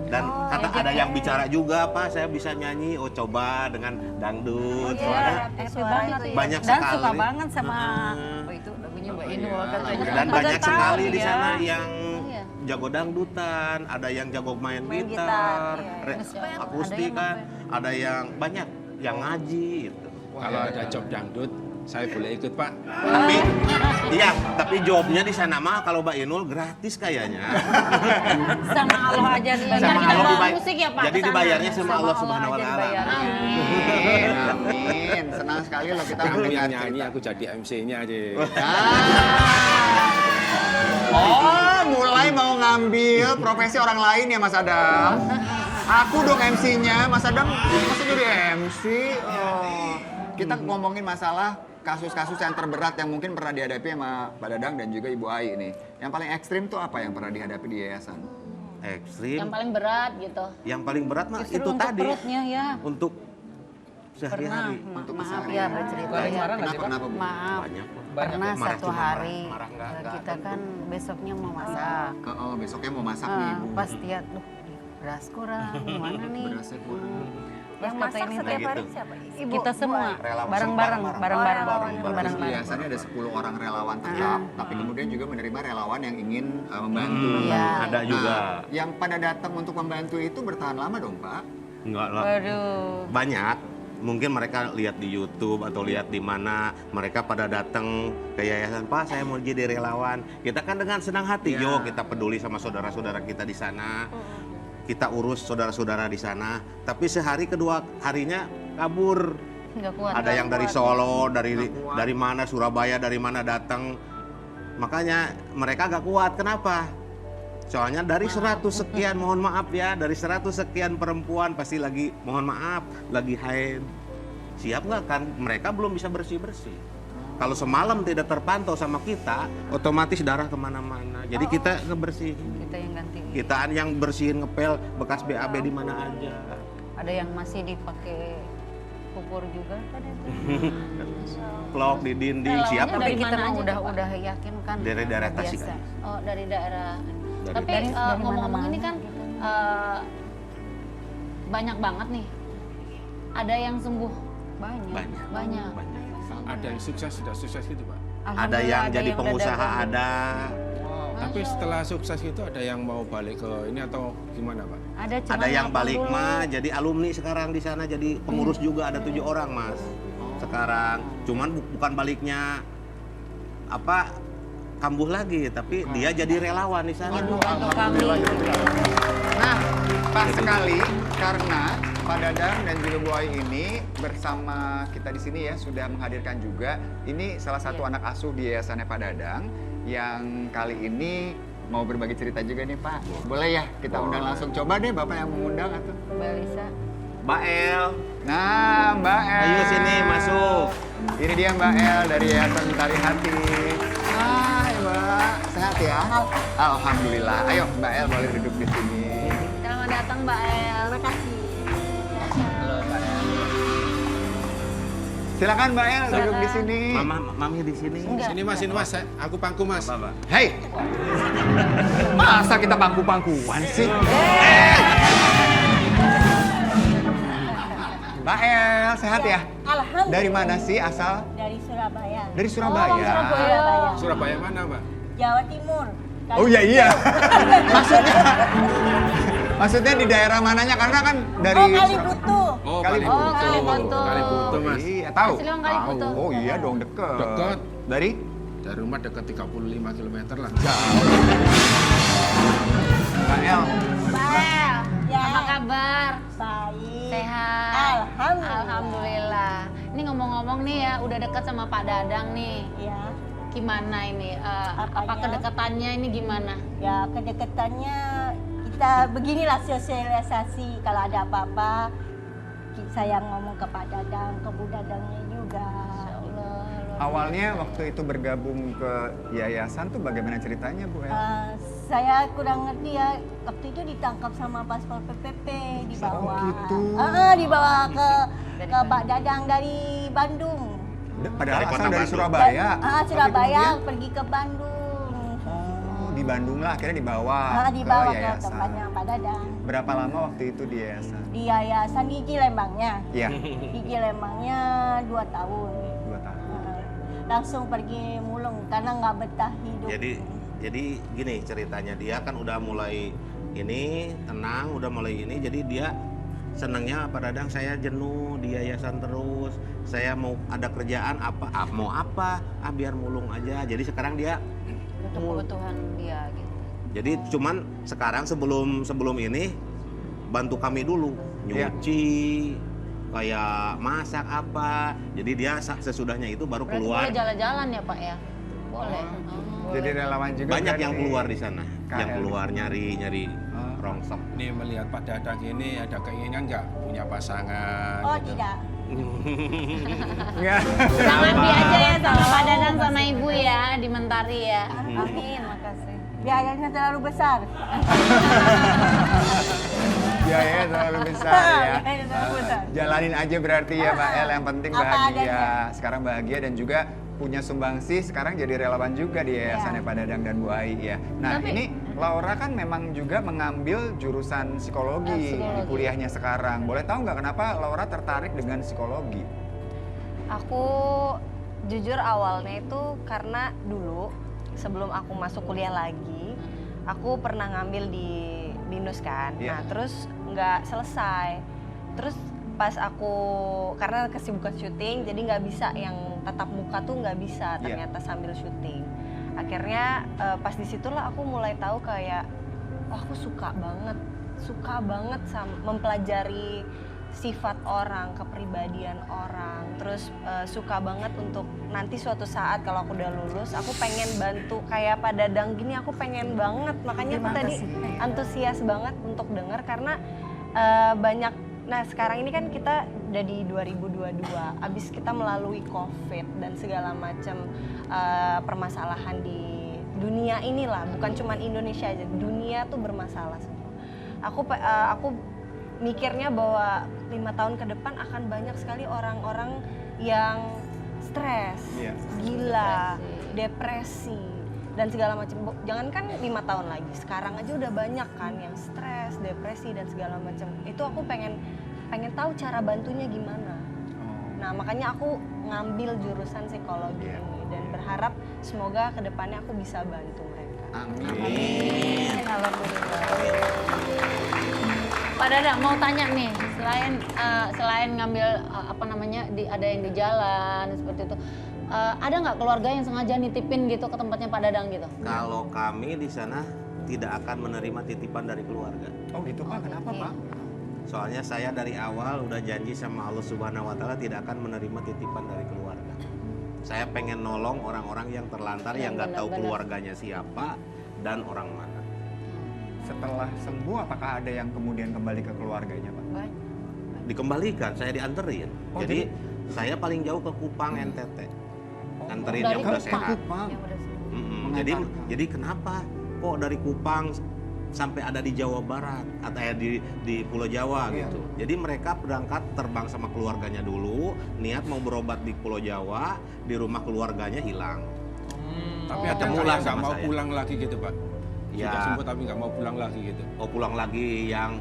S7: Dan kata ada yang bicara juga, Pak, saya bisa nyanyi, coba dengan dangdut. Soalnya banyak
S8: Dan
S7: sekali.
S8: suka banget sama itu lagunya Mbak Inul katanya.
S7: Dan
S8: Pada
S7: banyak
S8: tahu
S7: sekali di
S8: ya.
S7: sana yang
S1: Iya.
S7: jago dangdutan, ada yang jago main
S2: Main
S7: gitar,
S2: gitar, iya.
S7: akustik kan, ada yang banyak yang ngaji gitu.
S4: Kalau ada job dangdut, saya boleh ikut Pak.
S7: Tapi iya, tapi jobnya di sana mah kalau Mbak Inul gratis kayaknya.
S8: Sama Allah aja nih.
S1: Sama
S8: Ntar kita
S1: Allah
S8: bawa
S1: dibayar. Musik ya, Pak,
S7: Jadi
S1: kesana.
S7: dibayarnya sama
S8: Sama
S7: Allah
S8: Allah
S7: Subhanahu wa
S8: aja
S7: taala.
S8: dibayar.
S3: Amin. Senang sekali loh kita
S4: Kamu
S3: mendengar
S4: yang nyanyi,
S3: cerita.
S4: aku jadi MC-nya aja.
S3: Oh, mulai mau ngambil profesi orang lain ya Mas Adam. Aku dong MC-nya, Mas Adam masa jadi MC? Oh. Kita ngomongin masalah kasus-kasus yang terberat yang mungkin pernah dihadapi sama Pak Dadang dan juga Ibu Ai nih. Yang paling ekstrim tuh apa yang pernah dihadapi di yayasan?
S7: Ekstrim.
S1: Yang paling berat gitu.
S7: Yang paling berat mah
S8: Justru
S7: itu
S8: untuk
S7: tadi
S8: perutnya ya.
S7: untuk sehari-hari.
S3: Untuk
S8: Maaf
S3: keseharian.
S8: ya bercerita
S5: Paling
S8: ya.
S5: marah nggak sih, Pak?
S3: Kenapa, Bu?
S8: Maaf.
S7: Banyak.
S8: Pernah
S7: Marah
S8: satu
S7: cuma marah.
S8: hari
S7: Marah nggak
S8: kita kan besoknya mau masak.
S3: Oh, besoknya mau masak nih,
S8: Ah,
S3: Bu.
S8: pas lihat, duh beras kurang, gimana nih?
S3: Berasnya kurang.
S2: Yang
S8: Kata
S2: masak
S8: ini
S2: setiap
S7: gitu.
S2: hari siapa? Ibu.
S8: Kita semua
S7: Relawan.
S8: bareng-bareng, bareng-bareng,
S3: Terus
S8: bareng-bareng.
S3: biasanya ada 10 orang relawan tetap, tapi kemudian juga menerima relawan yang ingin membantu.
S8: Iya.
S7: Ada juga.
S3: Yang pada datang untuk membantu itu bertahan lama dong, Pak?
S7: Enggak lah.
S8: Waduh.
S7: Banyak. Mungkin mereka lihat di YouTube atau lihat di mana, mereka pada datang ke yayasan, Pak saya mau jadi relawan. Kita kan dengan senang hati,
S3: Ya.
S7: yo kita peduli sama saudara-saudara kita di sana. Kita urus saudara-saudara di sana. Tapi sehari kedua harinya kabur.
S8: Nggak kuat.
S7: Ada yang dari Solo, dari mana, Surabaya, dari mana datang. Makanya mereka gak kuat. Kenapa? Soalnya dari 100 sekian, mohon maaf ya, dari 100 sekian perempuan pasti lagi, mohon maaf, lagi haid. Siap nggak kan? Mereka belum bisa bersih-bersih. Kalau semalam tidak terpantau sama kita, otomatis darah kemana-mana. Jadi kita ngebersihin.
S8: Kita yang ganti.
S7: Kita yang bersihin ngepel bekas BAB di mana aja.
S8: Ada yang masih dipakai pupur juga kan itu.
S7: Vlog di dinding, siap.
S1: Relawannya
S8: Tapi
S1: dari
S8: kita
S1: mana
S8: mah
S1: aja,
S8: udah yakin kan.
S7: Dari daerah
S8: biasa.
S7: Tasik kan?
S1: Oh, dari daerah.
S7: Dari
S1: Tapi
S8: dari
S1: ngomong-ngomong ini
S8: mana-mana
S1: kan banyak banget nih. Ada yang sembuh
S8: Banyak.
S7: Banyak.
S1: banyak.
S4: Ada yang sukses, sudah sukses gitu Pak.
S7: Ada
S8: Alhamdulillah
S7: yang jadi
S8: udah
S7: pengusaha,
S8: dagang.
S7: ada.
S4: Tapi setelah sukses itu ada yang mau balik ke ini atau gimana Pak?
S8: Ada, cuman
S7: Ada yang
S8: lapor
S7: balik
S8: dulu.
S7: mah jadi alumni sekarang di sana, jadi pengurus juga ada 7 orang Mas. Sekarang cuman bukan baliknya apa kambuh lagi, tapi dia jadi relawan di sana.
S8: Bantu kami.
S3: Nah, pas sekali karena Pak Dadang dan juga Bu Ai ini bersama kita di sini ya sudah menghadirkan juga ini salah satu anak asuh di yayasannya Pak Dadang yang kali ini mau berbagi cerita juga nih Pak. Boleh ya kita undang langsung, coba deh Bapak yang mengundang atau?
S8: Mbak Lisa.
S7: Mbak El,
S3: Nah, Mbak El.
S7: ayo sini masuk.
S3: Ini dia Mbak El dari Yayasan Tari Hati. Hai Mbak, sehat ya? Alhamdulillah. Ayo Mbak El boleh duduk di sini.
S1: Selamat datang Mbak El. Makasih.
S5: Halo Mbak El.
S3: Silakan Mbak El duduk di sini.
S7: Mami di sini.
S4: Sini Mas, aku pangku Mas.
S7: Bapak.
S3: Hei, masa kita pangku-pangkuan sih? Mbak El, sehat ya?
S9: Alhamdulillah.
S3: Dari mana sih asal?
S9: Dari Surabaya.
S3: Dari Surabaya.
S9: Surabaya.
S4: Surabaya mana Mbak?
S9: Jawa Timur.
S3: Oh iya. Maksudnya di daerah mananya? Karena kan dari
S9: Oh, Kalibutuh.
S4: Oh,
S3: Kalibutuh.
S1: Kalibutuh.
S4: Kalibutuh Mas.
S3: Iya, tahu.
S1: Asli orang Kalibutuh.
S3: Oh iya dong, deket.
S4: Deket.
S3: Dari?
S4: Dari rumah dekat 35 km lah.
S3: Mbak El,
S1: Bel,
S9: Ya.
S1: apa kabar?
S9: Baik.
S1: Sehat?
S9: Alhamdulillah.
S1: Alhamdulillah. Ini ngomong-ngomong nih ya, udah deket sama Pak Dadang nih.
S9: Ya.
S1: Gimana ini? Apa
S9: Apanya?
S1: kedekatannya ini gimana?
S9: Ya, kedekatannya kita beginilah sosialisasi kalau ada apa-apa saya ngomong ke Pak Dadang, ke Bu Dadangnya juga.
S3: awalnya waktu itu bergabung ke yayasan tuh bagaimana ceritanya Bu El?
S9: Saya kurang ngerti ya, waktu itu ditangkap sama Paspor PPP, dibawa.
S3: gitu.
S9: Dibawa ke Pak Dadang dari Bandung.
S3: Padahal
S7: Dari kota
S3: asal dari
S7: Bandung.
S3: Surabaya. Tapi
S9: Surabaya
S3: kemudian-
S9: pergi ke Bandung.
S3: Oh, di Bandung lah akhirnya dibawa,
S9: Dibawa
S3: ke
S9: ke
S3: yayasan.
S9: tempatnya Pak Dadang.
S3: Berapa lama waktu itu di yayasan?
S9: Di yayasan di Cilembangnya.
S3: Iya,
S9: Di Cilembangnya 2 tahun.
S3: 2 tahun.
S9: Langsung pergi mulung karena nggak betah hidup.
S7: Jadi gini ceritanya, dia kan udah mulai ini tenang, udah mulai ini, jadi dia senangnya Pak Dadang saya jenuh di yayasan terus, saya mau ada kerjaan mau apa biar mulung aja. Jadi sekarang dia
S8: Untuk kebutuhan dia gitu.
S7: jadi cuman sekarang sebelum ini bantu kami dulu
S3: Iya.
S7: nyuci kayak masak apa. Jadi dia sesudahnya itu baru
S1: Berarti
S7: keluar.
S1: boleh jalan-jalan ya Pak ya? Boleh.
S3: Jadi relawan juga
S7: Banyak yang
S3: berarti.
S7: keluar di sana, yang
S3: KL.
S7: keluar nyari
S3: Oh.
S7: rongsok.
S4: Ini melihat Pak Dadang ini ada keinginan nggak punya pasangan?
S9: Oh
S4: gitu?
S9: tidak.
S3: Enggak.
S1: Jangan aja ya sama Pak Dadang sama Ibu ya di Mentari ya.
S9: Amin, makasih. Biayanya terlalu besar.
S3: Biayanya terlalu besar ya.
S9: Biayanya terlalu besar.
S3: Jalanin aja berarti ya Mbak El, yang penting
S9: Apa
S3: bahagia.
S9: adanya.
S3: Sekarang bahagia dan juga punya sumbangsi, sekarang jadi relawan juga di yayasannya Pak Dadang dan Bu Ai ya. Nah
S1: Tapi-
S3: ini Laura kan memang juga mengambil jurusan psikologi di kuliahnya sekarang. Boleh tahu nggak kenapa Laura tertarik dengan psikologi?
S2: Aku jujur awalnya itu karena dulu sebelum aku masuk kuliah lagi, aku pernah ngambil di BINUS kan.
S3: Iya.
S2: Nah, terus nggak selesai. Terus pas aku karena kesibukan syuting, jadi nggak bisa yang tatap muka tuh nggak bisa
S3: Iya.
S2: ternyata sambil syuting. Akhirnya pas disitulah aku mulai tahu kayak, wah aku suka banget sama mempelajari sifat orang, kepribadian orang, terus suka banget untuk nanti suatu saat kalau aku udah lulus, aku pengen bantu kayak Pak Dadang gini, aku pengen banget, makanya aku tadi antusias banget untuk dengar karena banyak. Nah sekarang ini kan kita udah di 2022, abis kita melalui COVID dan segala macam permasalahan di dunia inilah, bukan cuman Indonesia aja, dunia tuh bermasalah semua. Aku mikirnya bahwa 5 tahun ke depan akan banyak sekali orang-orang yang stres,
S3: Iya.
S2: gila, depresi dan segala macam. Jangankan 5 tahun lagi, sekarang aja udah banyak kan yang stres, depresi dan segala macam. Itu aku pengen tahu cara bantunya gimana. Nah makanya aku ngambil jurusan psikologi
S3: Iya.
S2: ini dan berharap semoga kedepannya aku bisa bantu mereka.
S3: Amin.
S1: Pak Dadang mau tanya nih, selain ngambil ada yang di jalan seperti itu, ada nggak keluarga yang sengaja nitipin gitu ke tempatnya Pak Dadang gitu?
S7: Kalau kami di sana tidak akan menerima titipan dari keluarga.
S3: Oh gitu Pak, kenapa Pak?
S7: Soalnya saya dari awal udah janji sama Allah Subhanahu wa taala tidak akan menerima titipan dari keluarga. Saya pengen nolong orang-orang yang terlantar yang nggak tahu keluarganya siapa dan orang mana.
S3: Setelah sembuh apakah ada yang kemudian kembali ke keluarganya Pak?
S7: Dikembalikan, saya dianterin.
S3: Oh,
S7: Jadi saya paling jauh ke Kupang NTT. Anterin
S1: dari
S7: yang udah
S1: Kupang.
S7: sehat.
S3: Kupang.
S7: Jadi
S3: Mengantarkan.
S7: kenapa kok dari Kupang sampai ada di Jawa Barat atau di Pulau Jawa gitu. Jadi mereka berangkat terbang sama keluarganya dulu, niat mau berobat di Pulau Jawa, di rumah keluarganya hilang.
S4: Tapi ada
S7: Ketemu
S4: yang
S7: lah
S4: nggak
S7: sama
S4: mau
S7: saya.
S4: pulang lagi gitu Pak?
S7: Ya.
S4: Sudah sembuh tapi nggak mau pulang lagi gitu?
S7: Oh pulang lagi yang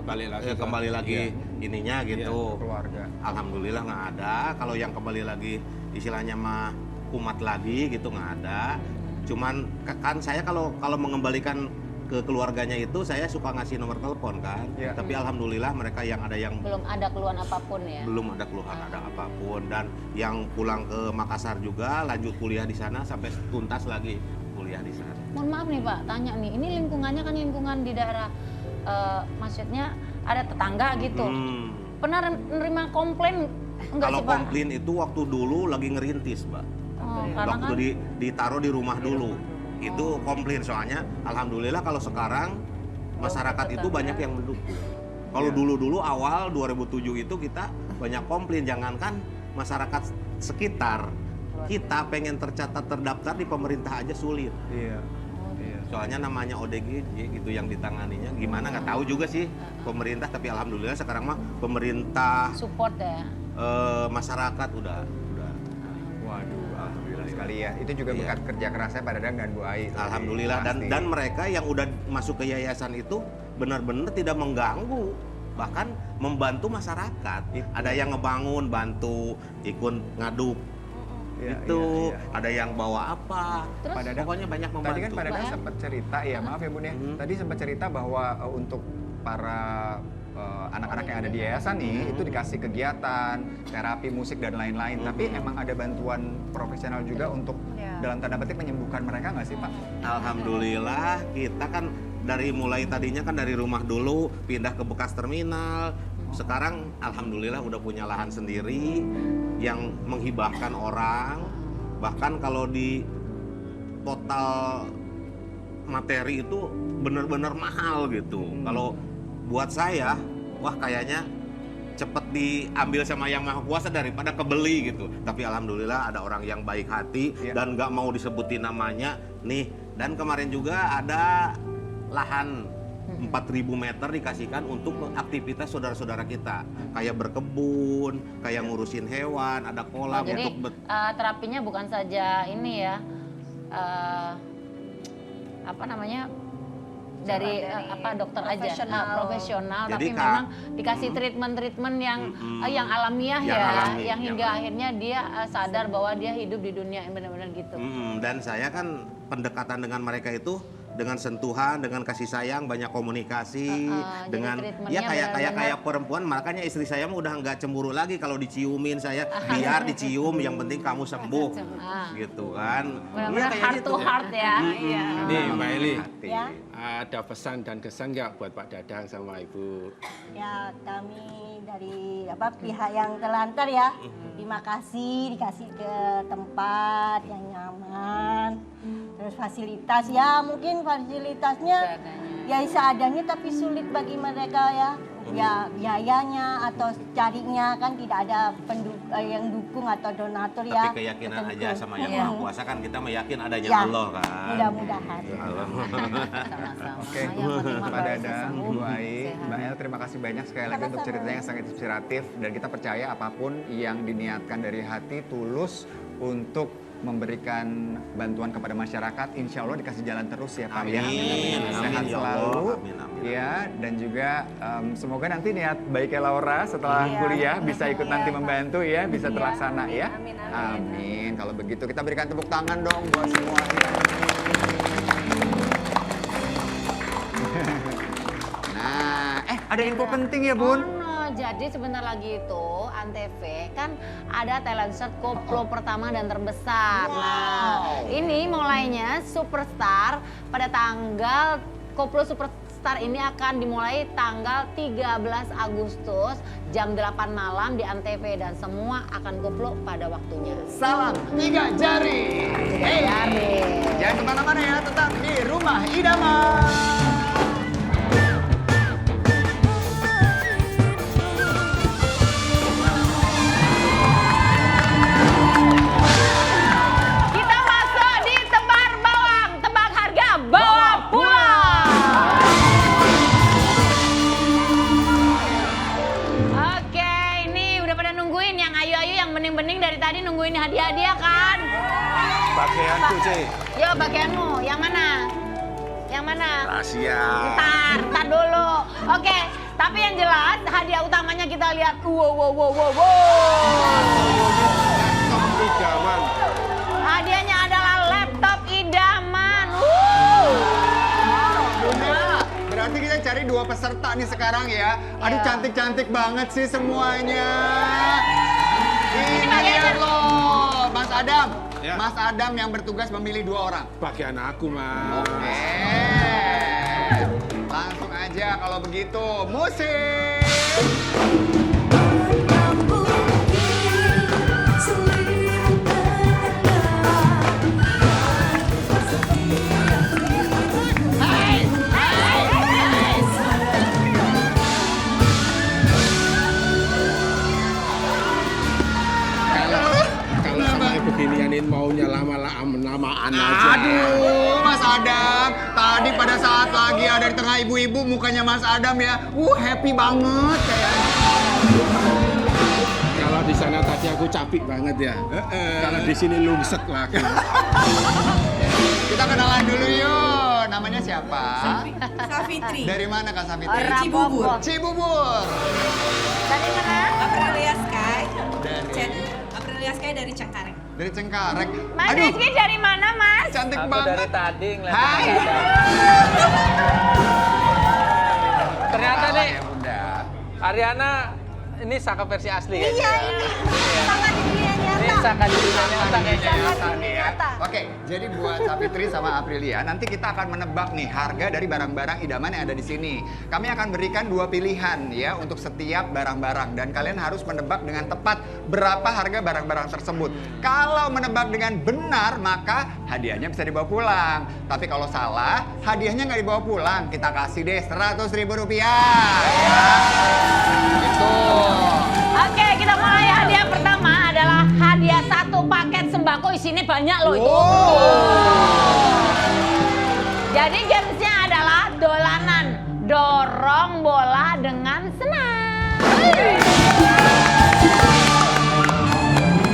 S4: Balik lagi ke-
S7: kembali lagi ininya gitu.
S5: Keluarga.
S7: Alhamdulillah nggak ada. Kalau yang kembali lagi istilahnya mah kumat lagi gitu nggak ada. Cuman kan saya kalau mengembalikan ke keluarganya itu saya suka ngasih nomor telepon kan.
S5: Iya.
S7: Tapi alhamdulillah mereka yang ada yang
S1: Belum ada keluhan apapun ya.
S7: belum ada keluhan ada apapun, dan yang pulang ke Makassar juga lanjut kuliah di sana sampai tuntas lagi kuliah di sana.
S1: Mohon maaf nih Pak, tanya nih, ini lingkungannya kan lingkungan di daerah, maksudnya ada tetangga gitu. Pernah nerima komplain enggak
S7: Kalau
S1: sih Pak?
S7: komplain itu waktu dulu lagi ngerintis, Mbak.
S1: Oh, karena
S7: Waktu
S1: kan
S7: ditaruh di rumah dulu. Itu komplain soalnya alhamdulillah kalau sekarang masyarakat itu banyak yang mendukung. Kalau dulu-dulu awal 2007 itu kita banyak komplain, jangankan masyarakat sekitar. Kita pengen tercatat terdaftar di pemerintah aja sulit.
S5: Iya.
S7: Soalnya namanya ODGJ gitu yang ditanganinya. Gimana nggak tahu juga sih pemerintah, tapi alhamdulillah sekarang mah pemerintah
S1: support ya.
S7: masyarakat udah.
S3: Waduh, alhamdulillah sekali ya. Itu juga
S7: Iya.
S3: berkat kerja kerasnya Pak Dadang dan Bu Ai.
S7: Alhamdulillah, dan mereka yang udah masuk ke yayasan itu benar-benar tidak mengganggu, bahkan membantu masyarakat. Ada yang ngebangun, bantu, ikut ngaduk
S3: Iya,
S7: itu,
S3: iya, iya.
S7: ada yang bawa apa.
S1: Terus?
S3: Pak Dadang,
S7: Pokoknya banyak membantu.
S3: tadi kan Pak Dadang
S1: Pak, ya?
S3: sempat cerita, ya maaf ya Bun ya. Tadi sempat cerita bahwa untuk para anak-anak yang ada di yayasan nih itu dikasih kegiatan, terapi musik dan lain-lain. Tapi emang ada bantuan profesional juga untuk dalam tanda petik menyembuhkan mereka nggak sih Pak?
S7: Alhamdulillah kita kan dari mulai tadinya kan dari rumah dulu pindah ke bekas terminal. Sekarang alhamdulillah udah punya lahan sendiri yang menghibahkan orang. Bahkan kalau di total materi itu benar-benar mahal gitu. Kalau buat saya, wah kayaknya cepet diambil sama yang maha kuasa daripada kebeli gitu. Tapi alhamdulillah ada orang yang baik hati dan nggak mau disebutin namanya nih. Dan kemarin juga ada lahan 4.000 meter dikasihkan untuk aktivitas saudara-saudara kita, kayak berkebun, kayak ngurusin hewan, ada kolam
S1: Jadi
S7: untuk
S1: terapinya bukan saja ini ya, apa namanya, dari dokter aja profesional,
S7: Jadi,
S1: tapi
S7: Kak,
S1: memang dikasih treatment yang alamiah
S7: Yang
S1: ya,
S7: alami,
S1: yang hingga
S7: yang
S1: akhirnya dia sadar bahwa dia hidup di dunia yang benar-benar gitu.
S7: Dan saya kan pendekatan dengan mereka itu dengan sentuhan, dengan kasih sayang, banyak komunikasi,
S1: jadi
S7: dengan
S1: treatmentnya
S7: kayak
S1: benar-benar-
S7: perempuan. Makanya istri saya mah udah nggak cemburu lagi kalau diciumin saya, biar dicium, yang penting kamu sembuh, gitu kan?
S1: Benar-benar
S7: Iya, kayak
S1: heart
S7: gitu.
S1: to heart ya. Iya.
S4: Nih Mbak Eli,
S9: Ya,
S4: ada pesan dan kesan nggak buat Pak Dadang sama Ibu?
S9: ya kami dari pihak yang terlantar ya, terima kasih dikasih ke tempat yang nyaman, terus fasilitas ya mungkin fasilitasnya ya seadanya tapi sulit bagi mereka ya biayanya atau carinya kan tidak ada yang dukung atau donatur ya.
S7: Tapi keyakinan
S9: tertentu.
S7: aja sama yang
S9: Iya.
S7: maha kuasa kan kita meyakin adanya
S9: Ya,
S7: Allah kan.
S9: mudah-mudahan.
S1: Sama-sama.
S3: Oke,
S1: Yang penting mah
S3: Pak
S1: kalau
S3: Dadang,
S1: sembuh,
S3: Bu Ai,
S1: sehat.
S3: Mbak El, terima kasih banyak sekali lagi untuk
S9: Sama-sama.
S3: ceritanya yang sangat inspiratif, dan kita percaya apapun yang diniatkan dari hati tulus untuk memberikan bantuan kepada masyarakat, insya Allah dikasih jalan terus ya Pak ya.
S7: Amin,
S3: Sehat
S7: amin, ya
S3: selalu,
S7: Allah. Amin, amin.
S3: ya, dan juga semoga nanti niat baiknya Laura setelah kuliah bisa ikut nanti membantu ya, bisa terlaksana ya.
S2: Amin, amin.
S3: Amin. Kalau begitu kita berikan tepuk tangan dong buat semuanya. Nah, ada info penting ya Bun?
S1: Oh, jadi sebentar lagi itu Antv kan ada talent search koplo pertama dan terbesar. Nah, ini mulainya Superstar pada tanggal koplo Superstar ini akan dimulai tanggal 13 Agustus jam 8 malam di Antv dan semua akan koplo pada waktunya.
S3: Salam 3 jari.
S1: Jari.
S3: Jangan kemana-mana ya, tetap di Rumah Idaman.
S1: Kita masuk di Tebar Bawang, tebak harga bawa pulang.
S4: Bagianku, Cik.
S1: Yo bagianmu, yang mana? Yang mana?
S4: Rahasia.
S1: Ntar dulu. Oke, tapi yang jelas hadiah utamanya kita lihat. Wow.
S4: Laptop idaman.
S1: Hadiahnya adalah laptop idaman.
S3: Bunda, berarti kita cari 2 peserta nih sekarang ya. Aduh,
S1: Iya.
S3: cantik-cantik banget sih semuanya. Ini
S1: bagiannya.
S3: lihat loh, Mas Adam.
S4: Ya.
S3: Mas Adam yang bertugas memilih 2 orang.
S4: Bagian aku, Mas.
S3: Oke. Langsung aja kalau begitu. Musik.
S4: Kalau sama beginianin maunya lama-lamaan aja.
S3: Aduh, Mas Adam. Tadi pada saat lagi ada di tengah ibu-ibu, mukanya Mas Adam ya. Happy banget kayaknya.
S4: Kalau di sana tadi aku capek banget ya. Kalau di sini lungset lagi.
S3: Kita kenalan dulu yuk. Namanya siapa?
S10: Safitri.
S3: Dari mana Kak Safitri?
S10: Dari Cibubur.
S3: Cibubur.
S1: Dari mana?
S10: Aprilia Sky.
S3: Dari
S10: Aprilia Sky dari Cengkareng.
S3: dari Cengkareng.
S1: Mas Rizky dari mana, Mas?
S3: Cantik
S5: Aku
S3: banget.
S5: dari tadi ngeliat
S3: Hai.
S5: Mas Adam. Ternyata
S3: Salah
S5: nih
S3: ya, Bunda.
S5: Ariana ini Saka versi asli kan?
S9: Iya ini sangat dunia
S5: Ini
S9: nyata.
S5: Saka di dunia nyata kayaknya.
S9: Sangat dunia nyata.
S3: Oke, jadi buat Safitri sama Aprilia, nanti kita akan menebak nih harga dari barang-barang idaman yang ada di sini. Kami akan berikan 2 pilihan ya untuk setiap barang-barang dan kalian harus menebak dengan tepat berapa harga barang-barang tersebut. Kalau menebak dengan benar, maka hadiahnya bisa dibawa pulang. Tapi kalau salah, hadiahnya nggak dibawa pulang. Kita kasih deh Rp100.000 ya. Gitu.
S1: Oke, kita mulai. Hadiah pertama adalah hadiah 1 paket sembako. Isinya banyak loh itu. Jadi gamesnya adalah dolanan. Dorong bola dengan senang.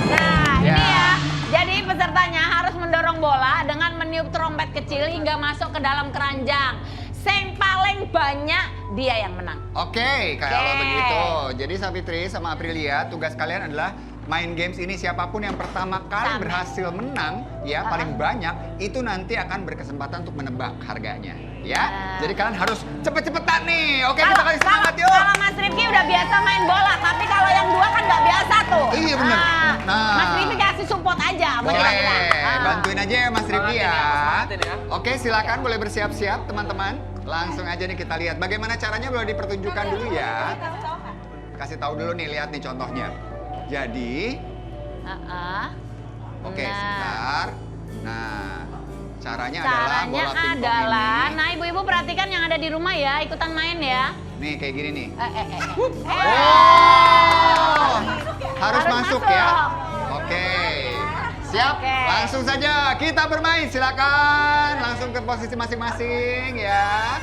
S1: Nah, ini ya. Jadi pesertanya harus mendorong bola dengan meniup trompet kecil hingga masuk ke dalam keranjang. Yang paling banyak dia yang menang.
S3: Oke, kalau
S1: Oke.
S3: begitu. Jadi Safitri sama Aprilia, tugas kalian adalah main games ini siapapun yang pertama kali
S1: Sama.
S3: berhasil menang, ya paling banyak, itu nanti akan berkesempatan untuk menebak harganya. Ya, jadi kalian harus cepet-cepetan nih. Oke, kita kasih semangat yuk.
S1: Kalau Mas Rifki udah biasa main bola, tapi kalau yang 2 kan nggak biasa tuh.
S3: Iya, bener. Nah.
S1: Mas Rifki kasih support aja sama
S3: Boleh,
S1: kita.
S3: bantuin aja ya Mas Rifki ya.
S5: Semangatin ya.
S3: Oke, silakan boleh bersiap-siap teman-teman. Langsung aja nih kita lihat bagaimana caranya, boleh dipertunjukkan dulu ya. Kasih tahu dulu nih, lihat nih contohnya. Jadi, oke
S1: Nah.
S3: sebentar. Nah, caranya adalah
S1: Caranya
S3: bola pingpong
S1: adalah,
S3: ini.
S1: nah ibu-ibu perhatikan yang ada di rumah ya, ikutan main ya.
S3: Nih kayak gini nih.
S1: Oh,
S3: Harus masuk ya. Oke. Siap?
S1: Oke.
S3: Langsung saja kita bermain. Silakan langsung ke posisi masing-masing ya.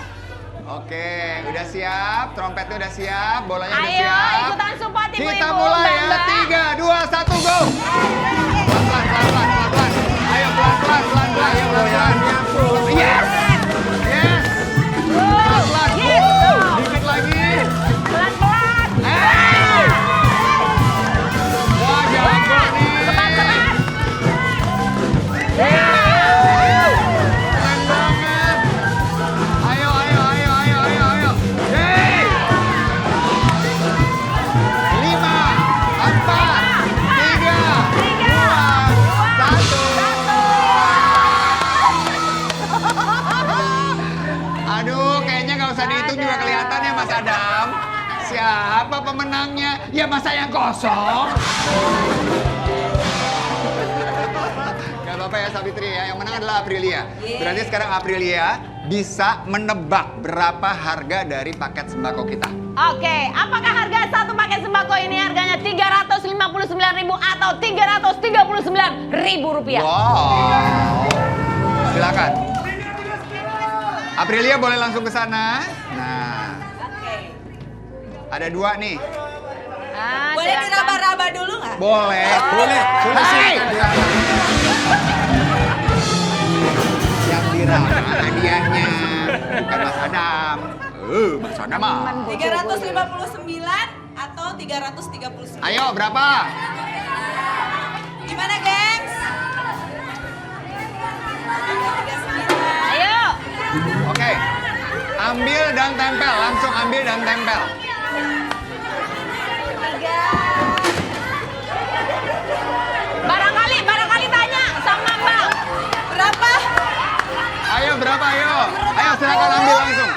S3: Oke, udah siap, trompetnya udah siap, bolanya udah
S1: Ayo,
S3: siap.
S1: ikutan support ibu-ibu,
S3: Kita mulai ya,
S1: Mbak-mbak.
S3: 3, 2, 1, go! Pelan-pelan, pelan-pelan, pelan-pelan. Ayo, pelan-pelan, pelan-pelan, ayo, pelan-pelan. Yes! Yes! Pelan-pelan,
S1: Gitu.
S3: dikit lagi.
S1: Pelan-pelan.
S3: Wah, jago nih.
S1: Teman-teman.
S3: Keren banget. Ayo, ayo, ayo, ayo, ayo, ayo. Hey! 5, 4, 3, 2, 1. Aduh, kayaknya nggak usah dihitung juga kelihatan ya Mas Adam. Siapa pemenangnya? Ya masa yang kosong. Gak apa-apa ya Safitri ya, yang menang adalah Aprilia. Berarti sekarang Aprilia bisa menebak berapa harga dari paket sembako kita.
S1: Oke, apakah harga 1 paket sembako ini harganya Rp359.000 atau Rp339.000?
S3: Wow. Silakan. Aprilia boleh langsung ke sana. Nah. Ada 2 nih.
S10: Boleh diraba-raba dulu nggak?
S3: Boleh.
S4: Boleh, boleh
S3: Hai.
S4: silakan.
S3: Sana mah.
S10: 359 atau 339?
S3: Ayo, berapa?
S10: Gimana, gengs?
S1: Ayo.
S3: Oke. Ambil dan tempel, langsung ambil dan tempel.
S1: Barangkali tanya sama Mbak.
S10: Berapa?
S3: Ayo, berapa? Ayo. Ayo, silakan ambil langsung.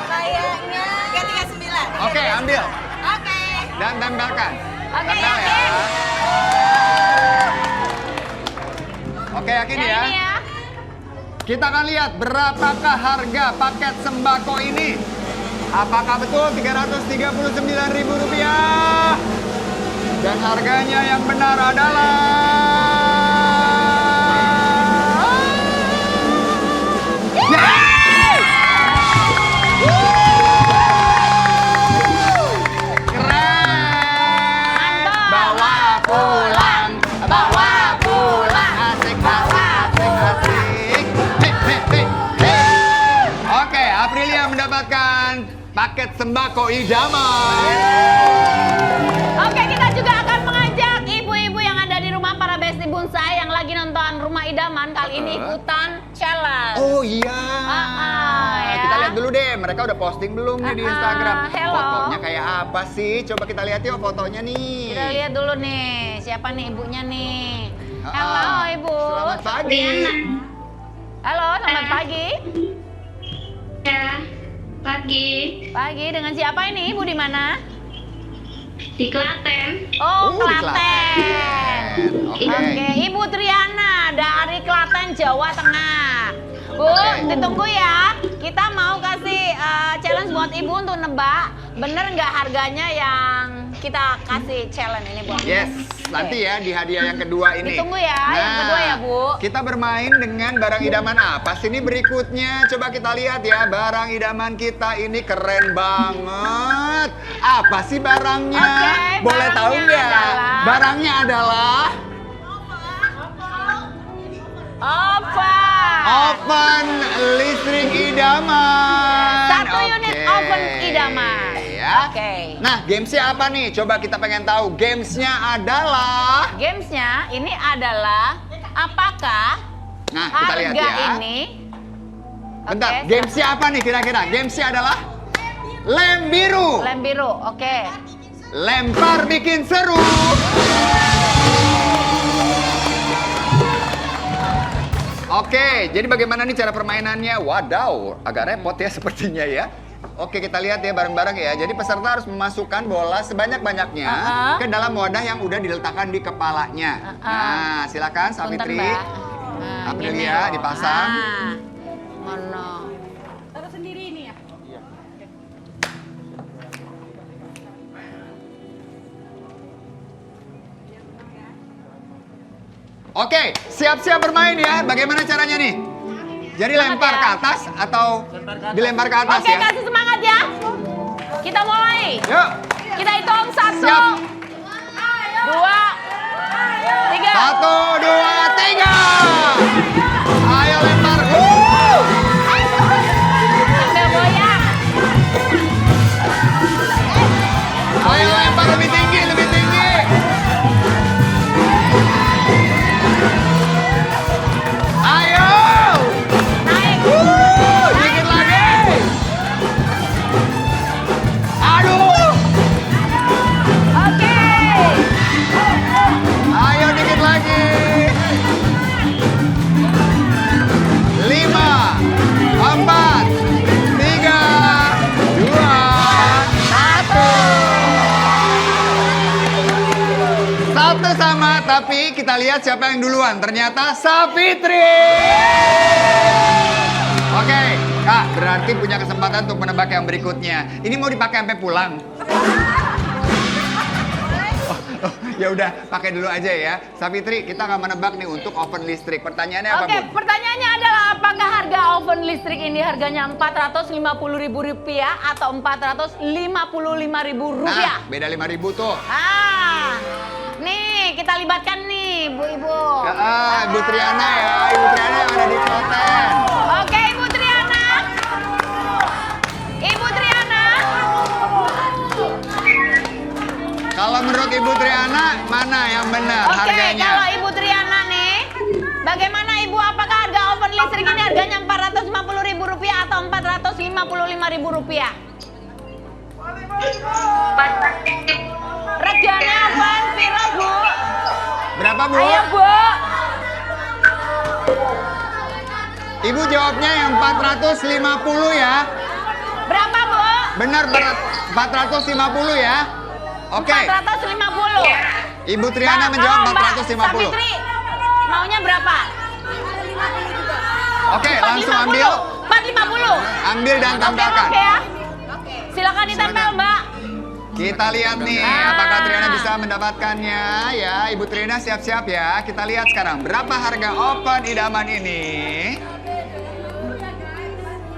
S10: Kayaknya 339.
S3: Oke, ambil.
S10: Oke.
S3: Dan tempelkan.
S1: Oke,
S3: Tempel ya.
S1: yakin?
S3: Oke, yakin
S1: Yang
S3: ya?
S1: ini ya.
S3: Kita akan lihat berapakah harga paket sembako ini. Apakah betul Rp339.000? Dan harganya yang benar adalah... Keren! Bawa pulang, bawa pulang. Asik, asik, asik, asik. Hei. Oke, Aprilia mendapatkan paket sembako idaman.
S1: Oke, kita juga akan mengajak ibu-ibu yang ada di rumah, para besti bonsai yang lagi nonton Rumah Idaman kali ini ikutan challenge.
S3: Oh iya.
S1: ya.
S3: Kita lihat dulu deh, mereka udah posting belum nih di Instagram?
S1: hello.
S3: Fotonya kayak apa sih? Coba kita lihat yuk fotonya nih.
S1: Kita lihat dulu nih, siapa nih ibunya nih.
S3: Ah,
S1: Halo Ibu.
S3: Selamat pagi.
S1: Halo, selamat pagi.
S11: Ya, pagi
S1: Pagi, dengan siapa ini? Ibu di mana?
S11: di Klaten.
S1: Oh,
S3: di
S1: Klaten.
S3: Klaten. Oke.
S1: Ibu Triana dari Klaten, Jawa Tengah. Bu, ditunggu ya. Kita mau kasih challenge buat Ibu untuk nebak bener nggak harganya yang kita kasih challenge ini buat Ibu.
S3: Yes, nanti ya di hadiah yang kedua ini.
S1: Ditunggu ya, yang kedua ya, Bu.
S3: Kita bermain dengan barang idaman apa sih ini berikutnya? Coba kita lihat ya, barang idaman kita ini keren banget. Apa sih barangnya?
S1: Oke,
S3: Boleh tahu
S1: barangnya
S3: nggak?
S1: adalah-
S3: Barangnya adalah oven listrik idaman.
S1: Satu unit
S3: Oke,
S1: oven idaman.
S3: Ya.
S1: Oke.
S3: Nah, gamesnya apa nih? Coba kita pengen tahu. Gamesnya adalah...
S1: Gamesnya ini adalah apakah
S3: Nah, kita lihat
S1: harga
S3: ya.
S1: ini?
S3: Bentar,
S1: Oke,
S3: gamesnya apa nih kira-kira? Gamesnya adalah lem biru.
S1: lem biru. Oke.
S3: Lempar bikin seru. Oke, jadi bagaimana nih cara permainannya? Wadaw, agak repot ya sepertinya ya. Oke, kita lihat ya bareng-bareng ya. Jadi peserta harus memasukkan bola sebanyak-banyaknya ke dalam wadah yang udah diletakkan di kepalanya. Nah, silakan Savitri.
S1: Punten, Mbak. Nah,
S3: Aprilia
S1: gini loh.
S3: dipasang.
S1: Nah, mono.
S10: Taruh sendiri ini ya?
S3: Oke, siap-siap bermain ya. Bagaimana caranya nih? Jadi lempar
S1: ya.
S3: ke atas atau dilempar ke atas
S1: Oke,
S3: ya?
S1: kasih semangat ya. Kita mulai.
S3: Yuk.
S1: Kita hitung 1,
S3: Siap.
S1: 2, 3.
S3: 1, 2, 3. Ayo lempar.
S1: Sambil goyang.
S3: Ayo lempar lebih tinggi, lebih tinggi. Ayo.
S1: Naik.
S3: Dikit lagi. Aduh.
S1: Oke.
S3: Ayo dikit lagi. 5, 4, 3, 2, 1. Satu sama, tapi kita lihat siapa yang duluan. Ternyata Savitri. Oke, Kak, berarti punya kesempatan untuk menebak yang berikutnya. Ini mau dipakai sampai pulang. Ya udah, pakai dulu aja ya. Savitri, kita akan menebak nih untuk oven listrik. Pertanyaannya apa,
S1: Oke,
S3: Bun?
S1: pertanyaannya adalah apakah harga oven listrik ini harganya Rp450.000 atau Rp455.000?
S3: Nah, beda 5.000 tuh.
S1: Nih kita libatkan nih ibu-ibu.
S3: Ibu Triana ya, Ibu Triana yang ada di Klaten.
S1: Oke, Ibu Triana. Ibu Triana.
S3: Ibu Triana, mana yang benar
S1: Oke,
S3: harganya?
S1: kalau Ibu Triana nih, bagaimana Ibu? Apakah harga oven listrik ini harganya Rp450.000 atau Rp455.000? Regane oven piro, Bu?
S3: Berapa, Bu?
S1: Ayo, Bu.
S3: Ibu jawabnya yang 450 ya.
S1: Berapa, Bu?
S3: Benar, 450 ya. Oke.
S1: 450.
S3: Ibu Triana menjawab
S1: Kalau Mbak
S3: 450.
S1: Savitri, maunya berapa?
S3: Oke, langsung ambil.
S1: 450.
S3: Ambil dan tambahkan.
S1: Oke ya. Silakan ditempel, Mbak.
S3: Kita lihat nih, apakah Triana bisa mendapatkannya ya. Ibu Triana siap-siap ya. Kita lihat sekarang berapa harga oven idaman ini.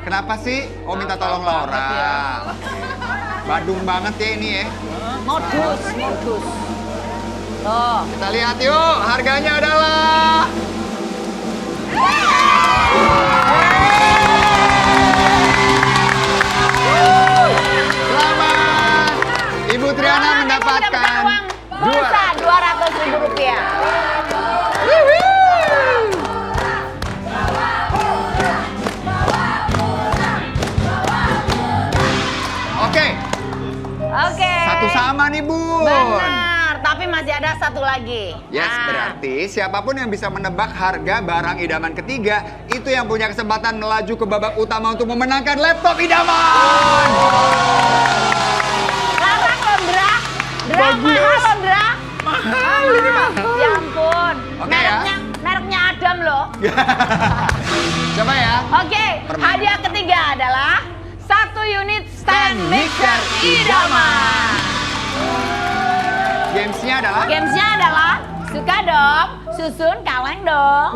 S3: Kenapa sih? Oh, minta tolong Laura. Badung banget ya ini ya.
S1: Modus. Tuh.
S3: Kita lihat yuk, harganya adalah selamat. Ibu Triana mendapatkan
S1: pulsa Rp200.000. Oke.
S3: Satu sama nih, Bun.
S1: Benar, tapi masih ada satu lagi.
S3: Yes, berarti siapapun yang bisa menebak harga barang idaman ketiga, itu yang punya kesempatan melaju ke babak utama untuk memenangkan laptop idaman.
S1: Larang loh, Ndra. Ndra, mahal loh, Ndra. Mahal ini mah. Ya ampun.
S3: Oke, ya.
S1: Mereknya Adam loh.
S3: Coba ya.
S1: Oke, hadiah ketiga adalah 1 unit stand mixer idaman.
S3: Gamesnya adalah?
S1: Gamesnya adalah suka dong, susun kaleng dong.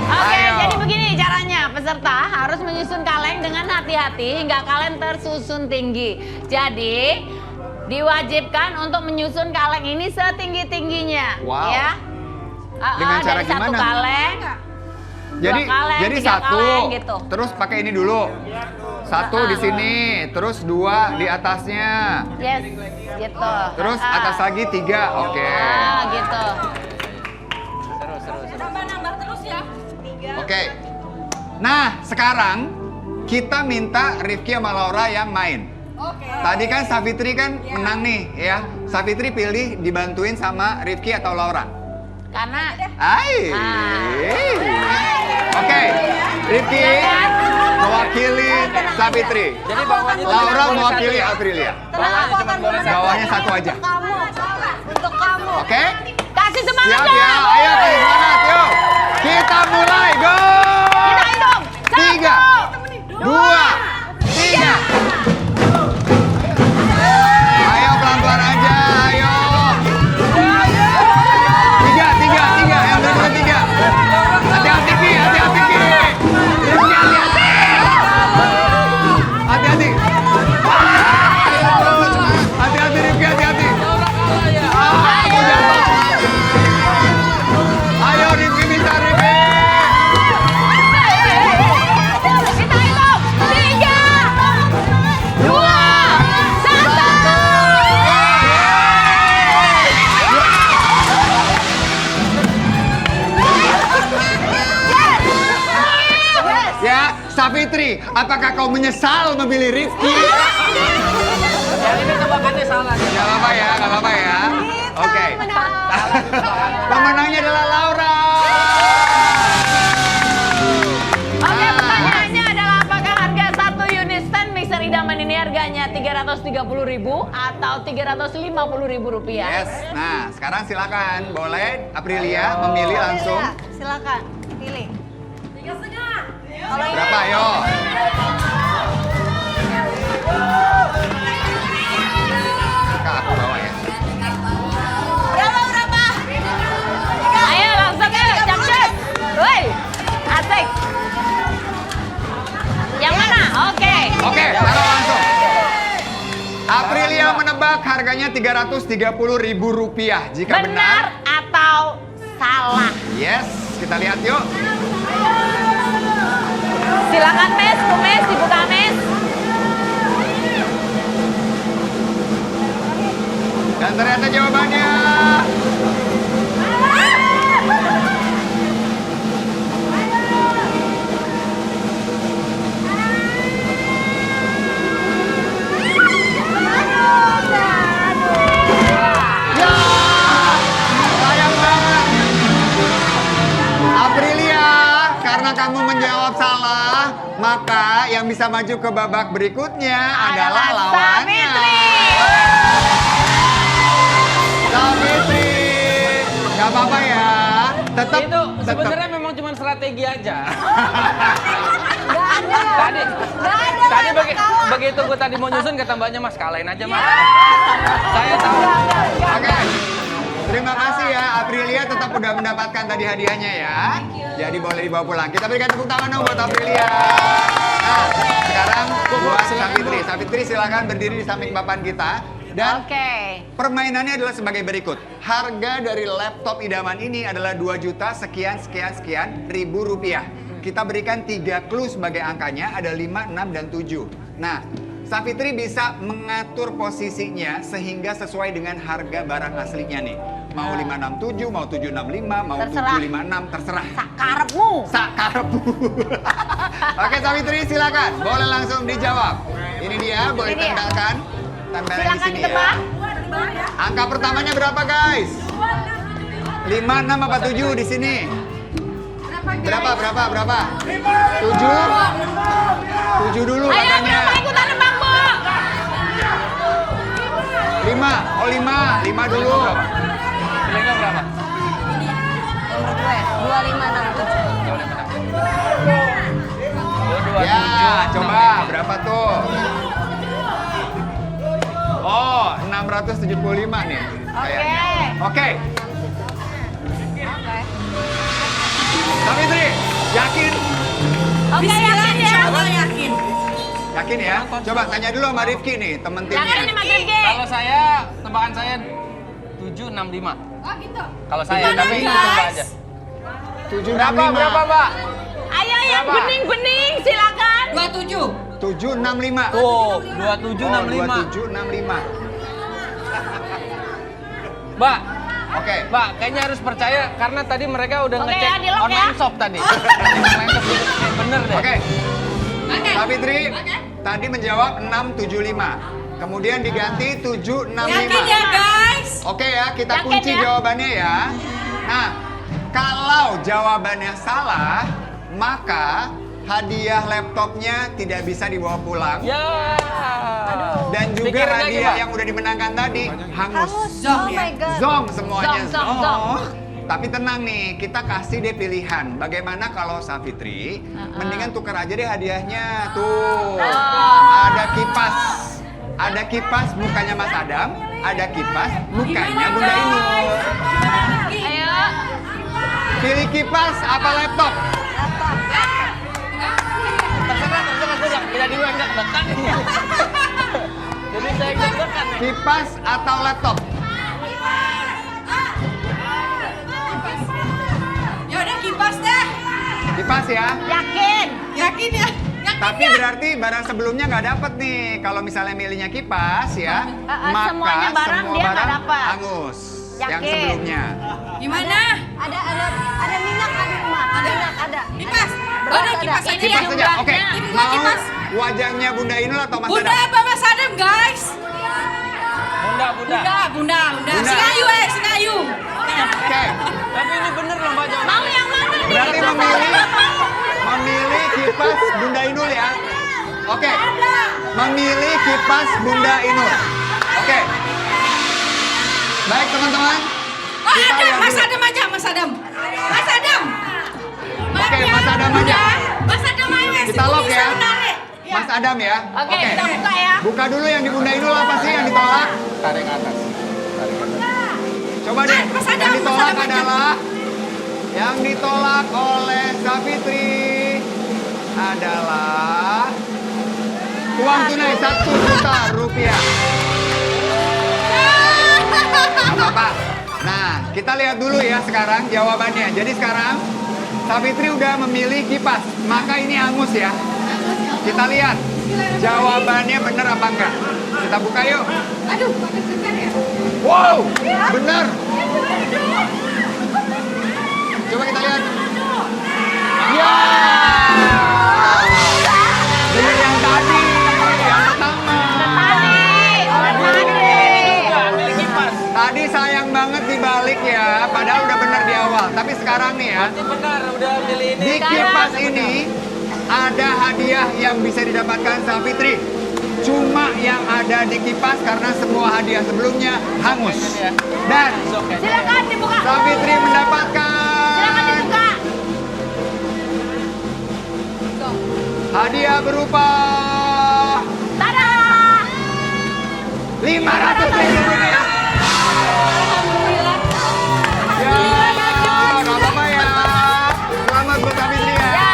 S1: Oke, jadi begini caranya. Peserta harus menyusun kaleng dengan hati-hati hingga kaleng tersusun tinggi. Jadi, diwajibkan untuk menyusun kaleng ini setinggi-tingginya.
S3: Wow.
S1: Ya.
S3: Dengan cara
S1: dari satu
S3: gimana?
S1: kaleng.
S3: Jadi,
S1: dua kaleng,
S3: jadi
S1: 3
S3: satu,
S1: kaleng gitu.
S3: terus pakai ini dulu. Satu di sini, terus 2 di atasnya.
S1: Yes, gitu.
S3: Terus atas lagi 3, oke.
S1: Gitu.
S10: Nambah terus ya.
S3: Oke. Nah, sekarang kita minta Rifki sama Laura yang main. Tadi kan Savitri kan menang nih, ya. Savitri pilih dibantuin sama Rifki atau Laura.
S1: Karena
S3: Oke, Rifki mewakili Savitri.
S5: Jadi bawahnya tuh
S3: Laura
S5: cuma
S3: mewakili
S5: satu ya?
S3: Aprilia.
S5: Bawahnya cuma boleh satu.
S3: Bawahnya satu aja.
S9: Untuk kamu.
S3: Oke?
S1: kasih semangat
S3: Siap
S1: dong.
S3: ya, ayo kasih semangat, yuk. Kita mulai, go!
S1: Kita hitung.
S3: 3, 2, 3. Ayo pelan-pelan aja, ayo. 3. Yang berikutnya 3. Hati-hati, Ki. Hati-hati, Ki. Rifki, hati-hati. Hati-hati. Hati-hati, Rifki, hati-hati. Aku jatuh. Ayo, Rifki, bisa, Rifki.
S1: Kita hitung. 3, 2, 1.
S3: Ya, Savitri, apakah kau menyesal memilih Rifki?
S5: Yang ini tebakannya salah.
S3: Gak apa-apa ya, gak apa-apa ya. Oke. Pemenangnya adalah Laura.
S1: Oke, pertanyaannya adalah apakah harga 1 unit stand mixer idaman ini harganya Rp330.000 atau Rp350.000?
S3: Yes. Nah, sekarang silakan. Boleh Aprilia memilih langsung.
S9: Silakan, pilih.
S10: 3,5.
S3: Berapa, ayo? Kak, aku bawa ya.
S10: Berapa?
S1: Ayo langsung yuk, cepet. Woi, asik. Yang mana? Oke.
S3: Oke, taruh langsung. Aprilia menebak harganya Rp330.000. Jika
S1: Benar atau salah?
S3: Yes, kita lihat yuk.
S1: Silakan Mes, Bu Mes, dibuka Mes.
S3: Dan ternyata jawabannya ya, sayang banget. Aprilia, karena kamu menjawab salah, maka yang bisa maju ke babak berikutnya adalah lawannya. Savitri, nggak apa-apa ya. Tetap
S5: Itu sebenarnya memang cuma strategi aja. Tadi begitu gue tadi mau nyusun kata mbaknya, Mas kalahin aja Mas. Saya tahu.
S3: Oke. Terima kasih ya Aprilia, tetap udah mendapatkan tadi hadiahnya ya. Jadi boleh dibawa pulang. Kita berikan tepuk tangan dong buat Aprilia. Nah, sekarang buat Savitri. Savitri silakan berdiri di samping papan kita. Dan permainannya adalah sebagai berikut. Harga dari laptop idaman ini adalah 2 juta sekian ribu rupiah. Kita berikan 3 clue sebagai angkanya, ada 5, 6, dan 7. Nah, Savitri bisa mengatur posisinya sehingga sesuai dengan harga barang aslinya nih. Mau 567, mau 765, mau 756, terserah.
S1: Sakarepmu.
S3: Sakarepmu. Oke Savitri silakan, boleh langsung dijawab. Ini dia, boleh ditempelkan. Tempelan di sini ya. Angka pertamanya berapa guys? 5, 6, apa 7 di sini? Berapa? 7? 7 dulu katanya.
S1: Ikutan nebak, Bu.
S3: 5, oh 5 dulu.
S5: Pilihnya berapa?
S2: Nomor gue 2567.
S3: Ya, coba berapa tuh? Oh, 675 nih kayaknya. Oke. Savitri, yakin?
S1: Oke, yakin ya.
S10: Yakin.
S3: Yakin ya? Coba tanya dulu sama Rifki nih, temen
S1: Yakin ini
S3: timnya.
S1: Mas Rifki.
S5: Kalau saya, tebakan saya 765.
S10: Oh gitu.
S5: Kalau saya, tapi itu coba aja.
S3: 765.
S5: Berapa, Mbak?
S1: Ayo yang bening-bening silakan.
S10: 27.
S3: 765.
S5: Tuh, 2765.
S3: Oh, 2765.
S5: Mbak,
S3: Oke.
S5: Mbak, kayaknya harus percaya karena tadi mereka udah
S1: Oke,
S5: ngecek
S1: ya, di-lock
S5: online
S1: ya.
S5: shop tadi. Online shop bener deh.
S3: Oke. Savitri tadi menjawab 675. Kemudian diganti 765.
S10: Yakin ya guys?
S3: Oke ya, kita
S1: Yakin
S3: kunci
S1: ya?
S3: jawabannya ya. Nah, kalau jawabannya salah, maka hadiah laptopnya tidak bisa dibawa pulang.
S5: Ya.
S3: Dan juga
S5: Pikirin lagi,
S3: hadiah
S5: Mbak.
S3: yang udah dimenangkan tadi hangus.
S2: Oh my god.
S3: Zong semuanya.
S1: Zong.
S3: Tapi tenang nih, kita kasih deh pilihan. Bagaimana kalau Savitri, mendingan tukar aja deh hadiahnya. Tuh, ada kipas. Ada kipas mukanya Mas Adam, ada kipas mukanya Bunda Inul.
S1: Ayo.
S3: Pilih kipas apa laptop?
S5: Terserah, tidak diwengak-wengak. Jadi saya ikut-ikutan nih.
S3: Kipas atau laptop?
S10: Yaudah kipas deh.
S3: Kipas ya.
S1: Yakin.
S10: Yakin ya?
S3: Tapi berarti barang sebelumnya nggak dapet nih. Kalau misalnya milihnya kipas ya, maka
S1: semuanya barang
S3: semua
S1: dia nggak
S3: barang
S1: dapet.
S3: hangus. Yang
S1: Yakin.
S3: sebelumnya.
S10: Gimana?
S2: Ada minyak di rumah. Ada.
S10: Kipas. Oh, ada kipas aja ya.
S3: Kipas saja. Oke.
S10: Ini
S3: Mau
S10: kipas.
S3: wajahnya Bunda Inul atau Mas
S10: Bunda
S3: Adam?
S10: apa Mas Adam guys?
S5: Bunda.
S10: Bunda. Singayu Singayu.
S3: Oke.
S5: Tapi ini bener loh Mbak jawabannya.
S1: Mau yang mana nih?
S3: Berarti memilih kipas Bunda Inul ya. Oke. Memilih kipas Bunda Inul. Oke. Baik teman-teman.
S10: Oh
S3: Kita
S10: ada,
S3: lihat
S10: Mas
S3: dulu.
S10: Adam aja, Mas Adam. Mas Adam.
S3: Oke, Mas Adam aja.
S10: Mas Adam ayo.
S3: Kita lock ya. Mas Adam ya.
S1: Oke, kita buka ya.
S3: Buka dulu yang di Bunda Inul apa sih yang ditolak?
S5: Tarik atas.
S3: Coba deh.
S10: Mas Adam,
S3: Yang ditolak
S10: Mas Adam aja.
S3: adalah yang ditolak oleh Savitri adalah uang tunai 1 juta rupiah. Gak apa-apa. Nah, kita lihat dulu ya sekarang jawabannya. Jadi sekarang Savitri udah memilih kipas, maka ini hangus ya. Kita lihat jawabannya benar apa enggak. Kita buka yuk.
S10: Aduh, pakai ya.
S3: Wow, benar. Coba kita lihat. Ya. Benar yang tadi, yang pertama. Tadi sayang banget dibalik ya, padahal udah benar di awal. Tapi sekarang nih ya,
S5: Benar, udah milih ini.
S3: di kipas ini ada hadiah yang bisa didapatkan sama Fitri. Cuma yang ada di kipas karena semua hadiah sebelumnya hangus. Dan
S1: Silakan dibuka.
S3: Sang Fitri mendapatkan
S1: Silakan dibuka.
S3: hadiah berupa
S1: Tada!
S3: 500.000 rupiah. Ya, nggak apa-apa ya. Selamat buat Sang Fitri ya.
S1: Ya,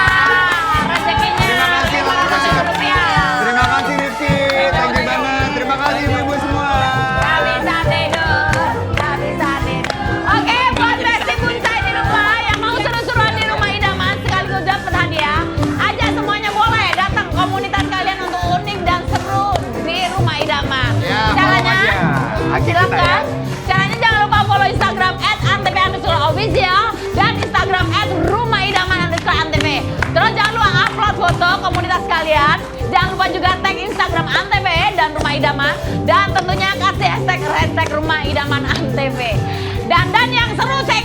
S1: rezekinya.
S3: Terima kasih,
S1: Rp500.000.
S3: Terima kasih Rizky, thank you banget. Terima kasih ibu-ibu semua.
S1: Nggak bisa tidur, nggak bisa tidur. Oke, buat Besti Bonsai di rumah yang mau seru-seruan di rumah idaman sekaligus dapat hadiah, ajak semuanya boleh datang komunitas kalian untuk unik dan seru di rumah idaman.
S3: Ya,
S1: Caranya,
S3: follow aja. Aktif kita ya.
S1: silakan. Caranya jangan lupa follow Instagram @antv_official dan Instagram @rumaidaman_antv. Terus jangan lupa upload foto komunitas kalian. Jangan lupa juga tag Instagram Antv dan Rumah Idaman, dan tentunya kasih hashtag Rumah Idaman Antv. Dan yang seru saya